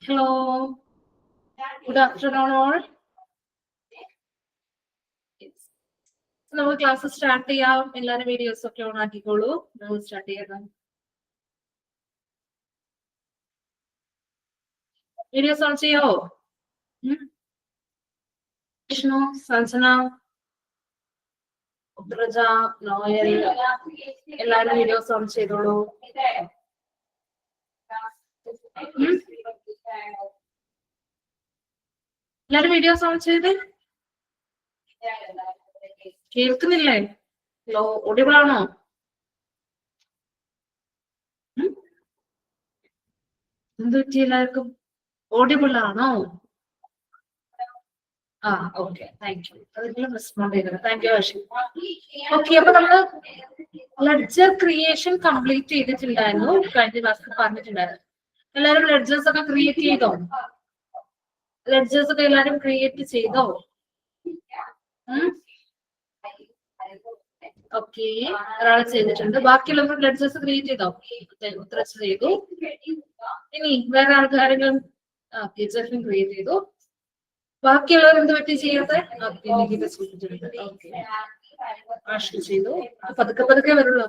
Hello, good afternoon all. നമ്മൾ class start ചെയ്യാം. എല്ലാവരും വീഡിയോസ് ഒക്കെ ഓൺ ആക്കിക്കോളൂ. നമ്മൾ സ്റ്റാർട്ട് ചെയ്യാം. വീഡിയോസ് ഓൺ ചെയ്യോ? വിഷ്ണു, സഞ്ജന, ഉദ്രജ, നോയൽ, എല്ലാവരും വീഡിയോസ് ഓൺ ചെയ്തോളൂ. എല്ലാവരും വീഡിയോസ് ഓൺ ചെയ്ത് കേൾക്കുന്നില്ലേ? ഓഡിബിൾ ആണോ? എന്ത് പറ്റി? എല്ലാവർക്കും ഓഡിബിൾ ആണോ? Okay, thank you. അതെല്ലാം റെസ്പോണ്ട് ചെയ്തത്. Thank you Ashwin. ഓക്കെ, അപ്പൊ നമ്മള് ലെഡ്ജർ ക്രിയേഷൻ കംപ്ലീറ്റ് ചെയ്തിട്ടുണ്ടായിരുന്നു. കഴിഞ്ഞ ക്ലാസ്സിൽ പറഞ്ഞിട്ടുണ്ടായിരുന്നു. എല്ലാവരും ലെഡ്ജേഴ്സ് ഒക്കെ ക്രിയേറ്റ് ചെയ്തോ? ലെഡ്ജേഴ്സ് ഒക്കെ എല്ലാവരും ക്രിയേറ്റ് ചെയ്തോ? ഓക്കെ, ഒരാൾ ചെയ്തിട്ടുണ്ട്. ബാക്കിയുള്ളവർ ലെഡ്ജേഴ്സ് ക്രിയേറ്റ് ചെയ്തോ? ഉത്തരം ചെയ്തു. ഇനി വേറെ ആൾക്കാരെങ്കിലും ജെഫിൻ ക്രിയേറ്റ് ചെയ്തു. ബാക്കിയുള്ളവർ എന്ത് പറ്റി ചെയ്യാതെ? ചെയ്തു. പതുക്കെ പതുക്കെ വരുള്ളൂ.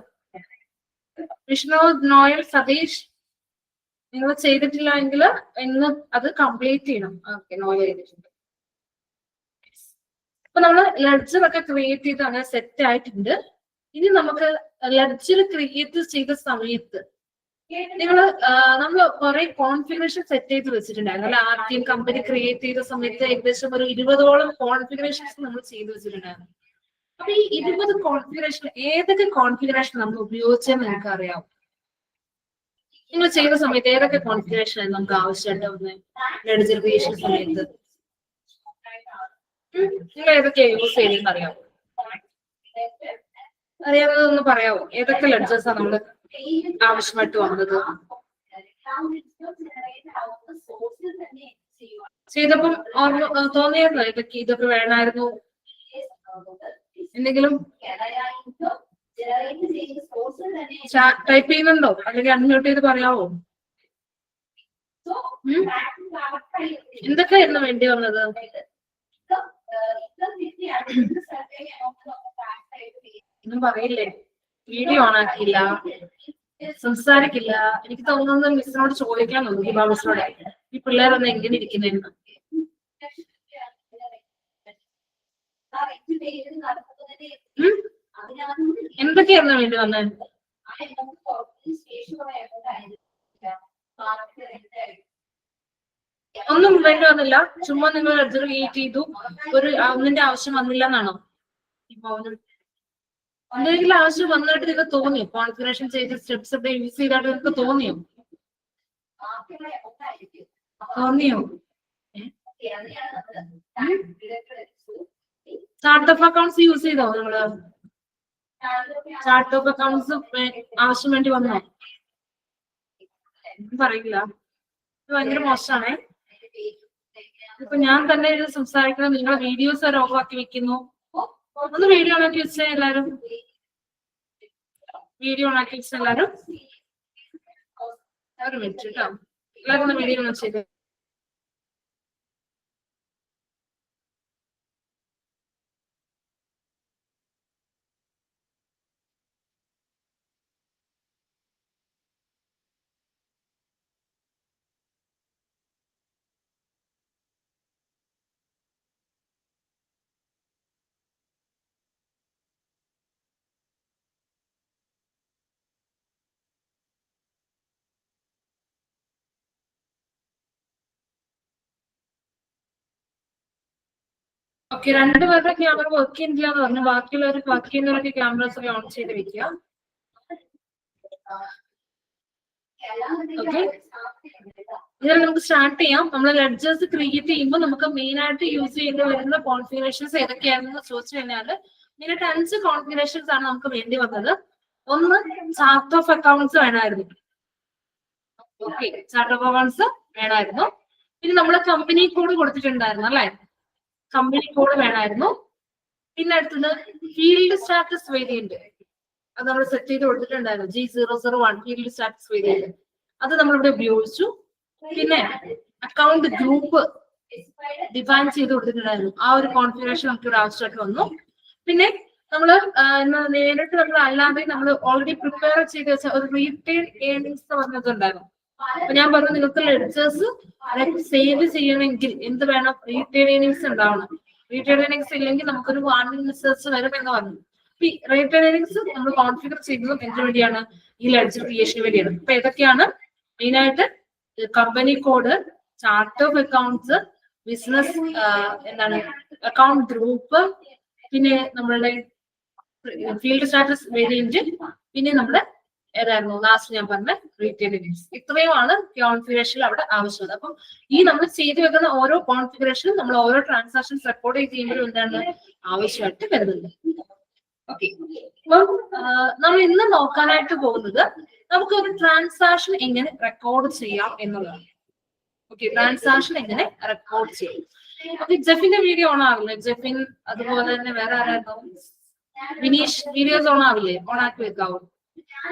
വിഷ്ണു, നോയൽ, സതീഷ്, നിങ്ങൾ ചെയ്തിട്ടില്ല എങ്കിൽ ഇന്ന് അത് കംപ്ലീറ്റ് ചെയ്യണം. ഓക്കെ, നോയൽ ചെയ്തിട്ടുണ്ട്. അപ്പൊ നമ്മള് ലെഡ്ജർ ഒക്കെ ക്രിയേറ്റ് ചെയ്ത് അങ്ങനെ സെറ്റ് ആയിട്ടുണ്ട്. ഇനി നമുക്ക് ലെഡ്ജർ ക്രിയേറ്റ് ചെയ്ത സമയത്ത് നമ്മള് കുറെ കോൺഫിഗറേഷൻ സെറ്റ് ചെയ്ത് വെച്ചിട്ടുണ്ടായിരുന്നു. അല്ല, ആർക്കും കമ്പനി ക്രിയേറ്റ് ചെയ്ത സമയത്ത് ഏകദേശം ഒരു 20ഓളം കോൺഫിഗറേഷൻസ് നമ്മൾ ചെയ്ത് വെച്ചിട്ടുണ്ടായിരുന്നു. അപ്പൊ ഈ 20 കോൺഫിഗറേഷൻ ഏതൊക്കെ കോൺഫിഗറേഷൻ നമ്മൾ ഉപയോഗിച്ചെന്ന് നിങ്ങൾക്ക് അറിയാം? നിങ്ങൾ ചെയ്ത സമയത്ത് ഏതൊക്കെ കോൺഫിഗറേഷൻ ആയിരുന്നു നമുക്ക് ആവശ്യമായിട്ട് ലെഡ്ജർ ക്രിയേഷൻ സമയത്ത്? നിങ്ങൾ ഏതൊക്കെയാ യൂസ് ചെയ്തെന്ന് അറിയാമോ? അറിയാവുന്നതൊന്ന് പറയാമോ? ഏതൊക്കെ ലെഡ്ജേഴ്സാ നമ്മൾ ആവശ്യമായിട്ട് വന്നത്? ചെയ്തപ്പം തോന്നിയായിരുന്നോ ഇതൊക്കെ വേണമായിരുന്നു? എന്തെങ്കിലും ടൈപ്പ് ചെയ്യുന്നുണ്ടോ? അല്ലെങ്കിൽ അൺമ്യൂട്ട് ചെയ്ത് പറയാവോ? എന്തൊക്കെയായിരുന്നു വേണ്ടി വന്നത്? ഒന്നും പറയില്ലേ? വീഡിയോ ഓൺ ആക്കിയില്ല, സംസാരിക്കില്ല. എനിക്ക് തോന്നുന്നത് മിസ്സിനോട് ചോദിക്കാൻ തോന്നുന്നു, ഹിബ മിസ്സിനോട്, ഈ പിള്ളേരൊന്നും എങ്ങനെ ഇരിക്കുന്നെന്ന്. എന്തൊക്കെയായിരുന്നു വേണ്ടി വന്നത്? ഒന്നും വേണ്ടി വന്നില്ല. ചുമ്മാ നിങ്ങൾ ലെഡ്ജർ ക്രിയേറ്റ് ചെയ്തു, ഒന്നിന്റെ ആവശ്യം വന്നില്ല എന്നാണോ? എന്തെങ്കിലും ആവശ്യം വന്നിട്ട് നിങ്ങൾക്ക് തോന്നിയോ? കോൺഫിഗറേഷൻ ചെയ്ത് സ്റ്റെപ്സ് ഒക്കെ യൂസ് ചെയ്തായിട്ട് നിങ്ങൾക്ക് തോന്നിയോ? ചാർട്ട് ഓഫ് അക്കൗണ്ട്സ് യൂസ് ചെയ്തോ നിങ്ങള്? ചാർട്ട് ഓഫ് അക്കൗണ്ട്സ് ആവശ്യം വേണ്ടി വന്നോ? പറയില്ല, ഭയങ്കര മോശമാണേ. ഇപ്പൊ ഞാൻ തന്നെ ഇത് സംസാരിക്കുന്നത്, നിങ്ങളെ വീഡിയോസ് വരെ ഓഫ് ആക്കി വെക്കുന്നു. ഒന്ന് വീഡിയോ ഓണാക്കി വെച്ചാൽ എല്ലാരും, വീഡിയോ ഓണാക്കി വെച്ചാൽ എല്ലാരും ഒരു മിനിറ്റ് കേട്ടോ, എല്ലാവരും ഒന്ന് വീഡിയോ ഓൺ ചെയ്ത്. ഓക്കെ, രണ്ടുപേരുടെ ക്യാമറ വർക്ക് ചെയ്യുന്നില്ല എന്ന് പറഞ്ഞു. ബാക്കിയുള്ളവർക്ക് വർക്ക് ചെയ്യുന്നവരൊക്കെ ക്യാമറസ് ഒക്കെ ഓൺ ചെയ്ത് വെക്കുക. ഓക്കെ, ഇതിൽ നമുക്ക് സ്റ്റാർട്ട് ചെയ്യാം. നമ്മൾ ലെഡ്ജേഴ്സ് ക്രിയേറ്റ് ചെയ്യുമ്പോൾ നമുക്ക് മെയിൻ ആയിട്ട് യൂസ് ചെയ്യേണ്ടി വരുന്ന കോൺഫിഗറേഷൻസ് ഏതൊക്കെയാണെന്ന് ചോദിച്ചു കഴിഞ്ഞാൽ മെയിനായിട്ട് 5 കോൺഫിഗറേഷൻസ് ആണ് നമുക്ക് വേണ്ടി വന്നത്. ഒന്ന്, ചാർട്ട് ഓഫ് അക്കൗണ്ട്സ് വേണമായിരുന്നു. ഓക്കെ, ചാർട്ട് ഓഫ് അക്കൗണ്ട്സ് വേണമായിരുന്നു. പിന്നെ നമ്മൾ കമ്പനി കോഡ് കൊടുത്തിട്ടുണ്ടായിരുന്നു അല്ലെ? കമ്പനി കോഡ് വേണമായിരുന്നു. പിന്നെ അടുത്തത് ഫീൽഡ് സ്റ്റാറ്റസ് വേരിയന്റ്, അത് നമ്മൾ സെറ്റ് ചെയ്ത് കൊടുത്തിട്ടുണ്ടായിരുന്നു. G001 ഫീൽഡ് സ്റ്റാറ്റസ് വേരിയന്റ്, അത് നമ്മളിവിടെ ഉപയോഗിച്ചു. പിന്നെ അക്കൗണ്ട് ഗ്രൂപ്പ് ഡിഫൈൻ ചെയ്ത് കൊടുത്തിട്ടുണ്ടായിരുന്നു. ആ ഒരു കോൺഫിഗറേഷൻ നമുക്ക് ഇവിടെ ആവശ്യമായിട്ട് വന്നു. പിന്നെ നമ്മള് നേരിട്ട് നമ്മൾ അല്ലാതെ നമ്മൾ ഓൾറെഡി പ്രിപ്പയർ ചെയ്ത് വെച്ച ഒരു റീറ്റെയിൽ ഏർണിങ്സ് പറഞ്ഞിട്ടുണ്ടായിരുന്നു. അപ്പൊ ഞാൻ പറഞ്ഞു നിങ്ങൾക്ക് ലെഡ്ജേഴ്സ് സേവ് ചെയ്യണമെങ്കിൽ എന്ത് വേണം, റീറ്റെയിൽ ഏർണിങ്സ് ഉണ്ടാവണം. റീറ്റെയിൽ ഏർണിങ്സ് ഇല്ലെങ്കിൽ നമുക്കൊരു വാർണിംഗ് മെസ്സേജ് വരും എന്ന് പറഞ്ഞു. റീറ്റെയിൽ ഏർണിങ്സ് നമ്മൾ കോൺഫിഗർ ചെയ്യുന്നത് എന്തിനു വേണ്ടിയാണ്? ഈ ലെഡ്ജർ ക്രിയേഷന് വേണ്ടിയാണ്. അപ്പൊ ഏതൊക്കെയാണ്? മെയിൻ ആയിട്ട് company code, chart of accounts, business എന്താണ് അക്കൗണ്ട് ഗ്രൂപ്പ്, പിന്നെ നമ്മളുടെ ഫീൽഡ് സ്റ്റാറ്റസ് വേരിയന്റ്, പിന്നെ നമ്മുടെ ഏതായിരുന്നു ലാസ്റ്റ് ഞാൻ പറഞ്ഞ റീറ്റെയിൽ ഏർണിങ്സ്. ഇത്രയുമാണ് കോൺഫിഗറേഷൻ അവിടെ ആവശ്യമുള്ളത്. അപ്പം ഈ നമ്മൾ ചെയ്തു വെക്കുന്ന ഓരോ കോൺഫിഗറേഷനും നമ്മൾ ഓരോ ട്രാൻസാക്ഷൻസ് റെക്കോർഡ് ചെയ്യുമ്പോഴും എന്താണ് ആവശ്യമായിട്ട് വരുന്നുണ്ട്. ഓക്കെ, അപ്പം നമ്മൾ ഇന്ന് നോക്കാനായിട്ട് പോകുന്നത് നമുക്ക് ഒരു ട്രാൻസാക്ഷൻ എങ്ങനെ റെക്കോർഡ് ചെയ്യാം എന്നുള്ളതാണ്. ഓക്കെ, ട്രാൻസാക്ഷൻ എങ്ങനെ റെക്കോർഡ് ചെയ്യും. ഓക്കെ, ജെഫിന്റെ വീഡിയോ ഓൺ ആവില്ലേ? ജെഫിൻ അതുപോലെ തന്നെ വേറെ ആരായിരുന്നു? വിനീഷ് വീഡിയോസ് ഓൺ ആവില്ലേ? ഓൺ ആക്കി വെക്കാവോ?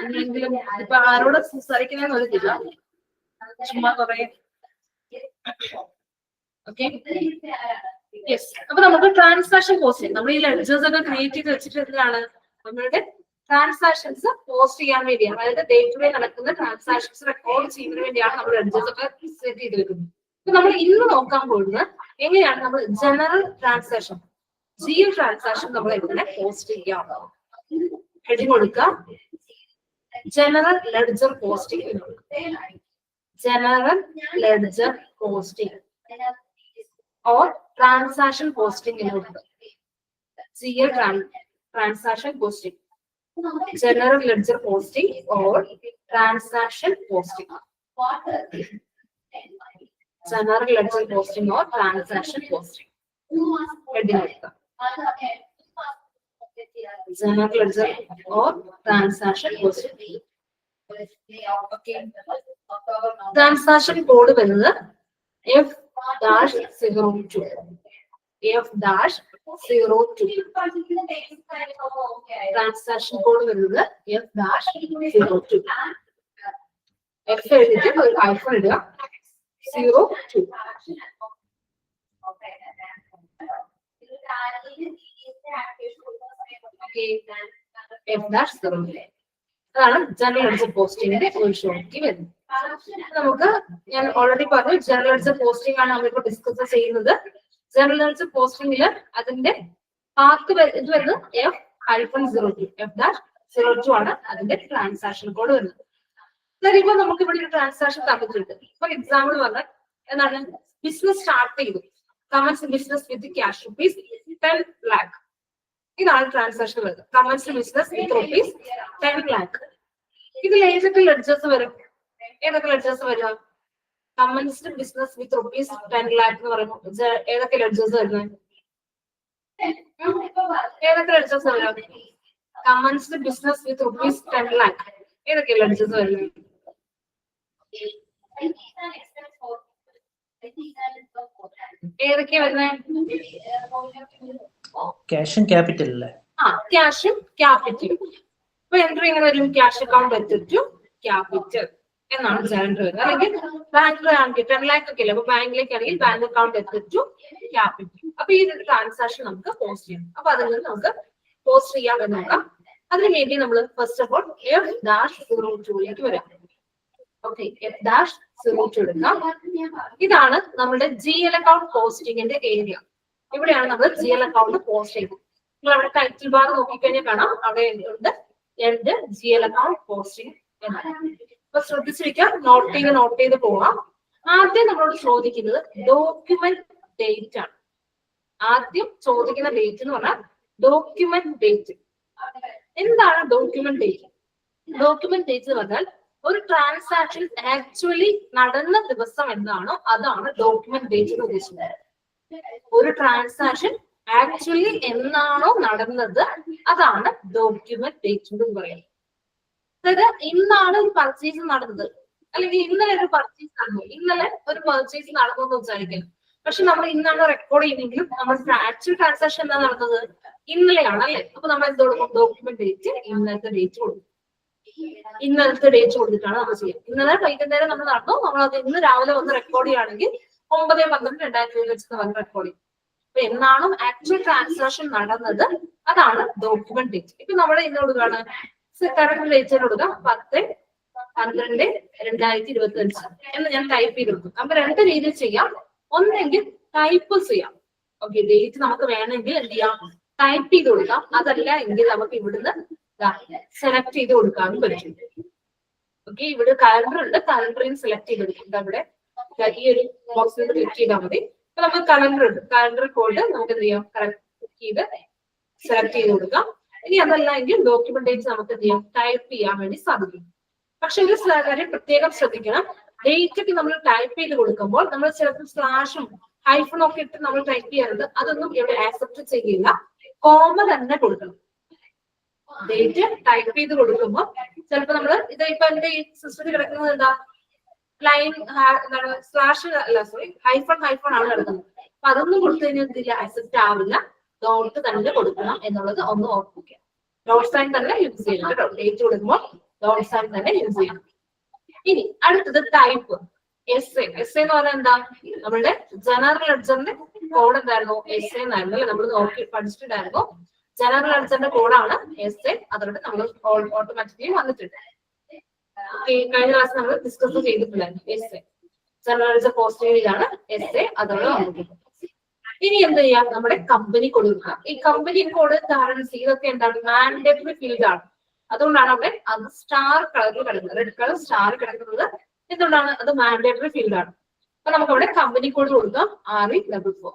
എങ്കിലും ഇപ്പൊ ആരോട് സംസാരിക്കുന്നതെന്ന് അറിയത്തില്ല, ചുമ്മാ കുറെ. Okay, yes. അപ്പൊ നമുക്ക് ട്രാൻസാക്ഷൻ പോസ്റ്റ് ചെയ്യാം. നമ്മൾ ഈ ലെഡ്ജേഴ്സ് ഒക്കെ ക്രിയേറ്റ് ചെയ്ത് വെച്ചിട്ട് എന്താണ് നമ്മളുടെ ട്രാൻസാക്ഷൻസ് പോസ്റ്റ് ചെയ്യാൻ വേണ്ടിയാണ്. അതായത് ഡേ ടു ഡേ നടക്കുന്ന ട്രാൻസാക്ഷൻസ് റെക്കോർഡ് ചെയ്യുന്നതിന് വേണ്ടിയാണ് നമ്മൾ ലെഡ്ജേഴ്സ് ഒക്കെ സെറ്റ് ചെയ്ത് വെക്കുന്നത്. അപ്പൊ നമ്മൾ ഇന്ന് നോക്കാൻ പോകുന്നത് എങ്ങനെയാണ് നമ്മൾ ജനറൽ ട്രാൻസാക്ഷൻ, GL ട്രാൻസാക്ഷൻ നമ്മൾ എങ്ങനെ പോസ്റ്റ് ചെയ്യാം. ഹെഡിങ് കൊടുക്കുക, general ledger posting. General ledger posting or transaction posting in GL transaction posting, general ledger posting or transaction posting, general ledger posting or transaction posting. General ledger or transaction posting. Okay, transaction code വരുന്നത് F-02. F-02. Transaction code വരുന്നത് F-02. F എഴുതിട്ട് ഒരു hyphen ഇടുക, 02. F-02. അതാണ് general ledger പോസ്റ്റിംഗിന്റെ ഒരു short വരുന്നത്. നമുക്ക് ഞാൻ already പറഞ്ഞു ജനറൽ ലെഡ്ജർ പോസ്റ്റിംഗ് ആണ് നമ്മളിപ്പോൾ ഡിസ്കസ് ചെയ്യുന്നത്. ജനറൽ ലെഡ്ജർ പോസ്റ്റിംഗിൽ അതിന്റെ പാത്ത് ഇത് വരുന്നത് F-02. F-02 ആണ് അതിന്റെ ട്രാൻസാക്ഷൻ കോഡ് വരുന്നത്. ഇപ്പൊ നമുക്ക് ഇവിടെ ഒരു ട്രാൻസാക്ഷൻ തന്നിട്ടുണ്ട്. ഫോർ എക്സാമ്പിൾ പറഞ്ഞാൽ എന്താണ്, ബിസിനസ് സ്റ്റാർട്ട് ചെയ്തു, comments business with cash rupees 10 lakh. ഇതാണ് ട്രാൻസാക്ഷൻ വരുന്നത്. Comments business with rupees 10 lakh. ഇതിൽ ഏതൊക്കെ ലെഡ്ജേഴ്സ് വരും? ഏതൊക്കെ ലെഡ്ജേഴ്സ് വരിക? Commenced business with rupees 10 lakh എന്ന് പറയുമ്പോൾ ഏതൊക്കെ ലെഡ്ജേഴ്സ് വരുന്നത്? ഏതൊക്കെ ലെഡ്ജേഴ്സ് വരിക? Commenced business with rupees 10 lakh ഏതൊക്കെ ലെഡ്ജേഴ്സ് വരുന്നത്? ഏതൊക്കെയാ വരുന്നത്? ക്യാഷും ക്യാപിറ്റൽ അല്ലേ? ക്യാഷും ക്യാപിറ്റലും. അപ്പൊ എൻട്രി എങ്ങനെ വരും? ക്യാഷ് അക്കൗണ്ട് ടു ക്യാപിറ്റൽ എന്നാണ് ജനറൽ വരുന്നത്. അല്ലെങ്കിൽ ബാങ്കിലാണെങ്കിൽ 10 lakh ഒക്കെ അല്ലേ, അപ്പൊ ബാങ്കിലേക്ക് ആണെങ്കിൽ ബാങ്ക് അക്കൗണ്ട് ടു ക്യാപിറ്റൽ. അപ്പൊ ഈ ഒരു ട്രാൻസാക്ഷൻ നമുക്ക് പോസ്റ്റ് ചെയ്യാം. അപ്പൊ അതിൽ നിന്ന് നമുക്ക് പോസ്റ്റ് ചെയ്യാൻ നോക്കാം. അതിനു വേണ്ടി നമ്മൾ ഫസ്റ്റ് ഓഫ് ഓൾ F-02ലേക്ക് വരാം. ഓക്കെ, F-02 എടുക്കാം. ഇതാണ് നമ്മുടെ GL അക്കൗണ്ട് പോസ്റ്റിംഗിന്റെ ഏരിയ. ഇവിടെയാണ് നമ്മൾ GL അക്കൗണ്ട് പോസ്റ്റ് ചെയ്യുന്നത്. നിങ്ങൾ അവിടെ ടൈറ്റിൽ ബാർ നോക്കിക്കഴിഞ്ഞാൽ കാണാം, അവിടെ ഉണ്ട് GL അക്കൗണ്ട് പോസ്റ്റിംഗ് എന്നാണ്. അപ്പൊ ശ്രദ്ധിച്ചിരിക്കാം, നോട്ട് ചെയ്ത് പോവാം. ആദ്യം നമ്മളോട് ചോദിക്കുന്നത് ഡോക്യുമെന്റ് ഡേറ്റ് ആണ്. ആദ്യം ചോദിക്കുന്ന ഡേറ്റ് എന്ന് പറഞ്ഞാൽ ഡോക്യുമെന്റ് ഡേറ്റ്. എന്താണ് ഡോക്യുമെന്റ് ഡേറ്റ്? ഡോക്യുമെന്റ് ഡേറ്റ് എന്ന് പറഞ്ഞാൽ ഒരു ട്രാൻസാക്ഷൻ ആക്ച്വലി നടന്ന ദിവസം എന്താണോ അതാണ് ഡോക്യുമെന്റ് ഡേറ്റ് എന്ന് ഉദ്ദേശിക്കുന്നത്. ഒരു ട്രാൻസാക്ഷൻ ആക്ച്വലി എന്നാണോ നടന്നത് അതാണ് ഡോക്യുമെന്റ് ഡേറ്റ് എന്ന് പറയുന്നത്. അതായത് ഇന്നാണ് ഒരു പർച്ചേസ് നടന്നത്, അല്ലെങ്കിൽ ഇന്നലെ ഒരു പർച്ചേസ് നടന്നു. ഇന്നലെ ഒരു പർച്ചേസ് നടന്നു എന്ന് വിചാരിക്കണം. പക്ഷെ നമ്മൾ ഇന്നാണ് റെക്കോർഡ് ചെയ്യുന്നെങ്കിലും നമ്മൾ ആക്ച്വൽ ട്രാൻസാക്ഷൻ എന്താ നടന്നത്? ഇന്നലെയാണ് അല്ലെ? അപ്പൊ നമ്മൾ എന്ത് കൊടുക്കും? ഡോക്യുമെന്റ് ഡേറ്റ് ഇന്നത്തെ ഡേറ്റ് കൊടുക്കും. ഇന്നലത്തെ ഡേറ്റ് കൊടുത്തിട്ടാണ് നമ്മൾ ചെയ്യുക. ഇന്നലെ വൈകുന്നേരം നമ്മൾ നടന്നു, നമ്മളത് ഇന്ന് രാവിലെ വന്ന് റെക്കോർഡ് ചെയ്യുകയാണെങ്കിൽ 9/12/2020 വന്ന് റെക്കോർഡ് ചെയ്യും. അപ്പൊ എന്നാണോ ആക്ച്വൽ ട്രാൻസാക്ഷൻ നടന്നത് അതാണ് ഡോക്യുമെന്റ് ഡേറ്റ്. ഇപ്പൊ നമ്മുടെ ഇന്ന് കൊടുക്കുകയാണ് കറണ്ട് ഡേറ്റ് കൊടുക്കുക 10/12/2025 എന്ന് ഞാൻ ടൈപ്പ് ചെയ്ത് കൊടുക്കും. നമുക്ക് രണ്ട് രീതിയിൽ ചെയ്യാം. ഒന്നെങ്കിൽ ടൈപ്പ് ചെയ്യാം. ഓക്കെ, ഡേറ്റ് നമുക്ക് വേണമെങ്കിൽ എന്ത് ചെയ്യാം, ടൈപ്പ് ചെയ്ത് കൊടുക്കാം. അതല്ല എങ്കിൽ നമുക്ക് ഇവിടുന്ന് സെലക്ട് ചെയ്ത് കൊടുക്കാനും പറ്റും. ഓക്കെ, ഇവിടെ കലണ്ടർ ഉണ്ട്, കലണ്ടറിൽ സെലക്ട് ചെയ്ത് കൊടുക്കും. അവിടെ ഈ ഒരു ബോക്സിൽ ക്ലിക്ക് ചെയ്താൽ മതി. അപ്പൊ നമുക്ക് കലണ്ടർ ഉണ്ട്, കലണ്ടർ കോഡ് നമുക്ക് എന്ത് ചെയ്യാം, ക്ലിക്ക് ചെയ്ത് സെലക്ട് ചെയ്ത് കൊടുക്കാം. ഇനി അതല്ല എങ്കിൽ ഡോക്യുമെന്റ് ഡേറ്റ് നമുക്ക് എന്ത് ചെയ്യാം, ടൈപ്പ് ചെയ്യാൻ വേണ്ടി സാധിക്കും. പക്ഷെ ഒരു കാര്യം പ്രത്യേകം ശ്രദ്ധിക്കണം, ഡേറ്റ് ഒക്കെ നമ്മൾ ടൈപ്പ് ചെയ്ത് കൊടുക്കുമ്പോൾ നമ്മൾ ചിലപ്പോൾ സ്ലാഷും ഹൈഫണും ഒക്കെ ഇട്ട് നമ്മൾ ടൈപ്പ് ചെയ്യാറുണ്ട്. അതൊന്നും ഇവിടെ ആക്സെപ്റ്റ് ചെയ്യില്ല. കോമ തന്നെ കൊടുക്കണം. ഡേറ്റ് ടൈപ്പ് ചെയ്ത് കൊടുക്കുമ്പോൾ ചിലപ്പോൾ നമ്മൾ ഇപ്പൊ എന്റെ ഈ സിസ്റ്റത്തിൽ കിടക്കുന്നത് എന്താ, ലൈൻ സ്ലാഷ് അല്ല, സോറി, ഹൈഫൺ ആണ് കിടക്കുന്നത്. അപ്പൊ അതൊന്നും കൊടുത്തു കഴിഞ്ഞാൽ ഇതില്ല, ആക്സെപ്റ്റ് ആവില്ല. ഡോട്ട് തന്നെ കൊടുക്കണം എന്നുള്ളത് ഒന്ന് ഓർമ്മിക്കുക. ഡോട്ട് സൈൻ തന്നെ യൂസ് ചെയ്യണം കേട്ടോ. ഡേറ്റ് കൊടുക്കുമ്പോൾ ഡോട്ട് സൈൻ തന്നെ യൂസ് ചെയ്യണം. ഇനി അടുത്തത് ടൈപ്പ്. എസ് എന്ന് പറഞ്ഞാൽ എന്താ, നമ്മുടെ ജനറൽ ലെഡ്ജറിന്റെ കോഡ് എന്തായിരുന്നു, എസ് എന്നായിരുന്നു അല്ലെ, നമ്മൾ നോക്കി പഠിച്ചിട്ടുണ്ടായിരുന്നു. ജനറൽ ലെഡ്ജറിന്റെ കോഡാണ് എസ്. അതുകൊണ്ട് നമ്മൾ ഓട്ടോമാറ്റിക്കലി വന്നിട്ടുണ്ട്. കഴിഞ്ഞ ക്ലാസ് നമ്മൾ ഡിസ്കസ് ചെയ്തിട്ടുണ്ടായിരുന്നു എസ്. ജനറൽ ലെഡ്ജർ പോസിറ്റീവിലാണ് എസ്. അതുകൊണ്ട് വന്നിട്ടുണ്ട്. ഇനി എന്ത് ചെയ്യാം, നമ്മുടെ കമ്പനി കോഡ് കൊടുക്കുക. ഈ കമ്പനി കോഡ് കറൻസി ഇതൊക്കെ എന്താണ്, മാൻഡേറ്ററി ഫീൽഡ് ആണ്. അതുകൊണ്ടാണ് അവിടെ അത് സ്റ്റാർ കളറിൽ കിടക്കുന്നത്, റെഡ് കളർ സ്റ്റാർ കിടക്കുന്നത്. എന്തുകൊണ്ടാണ്, അത് മാൻഡേറ്ററി ഫീൽഡ് ആണ്. അപ്പൊ നമുക്ക് അവിടെ കമ്പനി കോഡ് കൊടുക്കാം, RE44.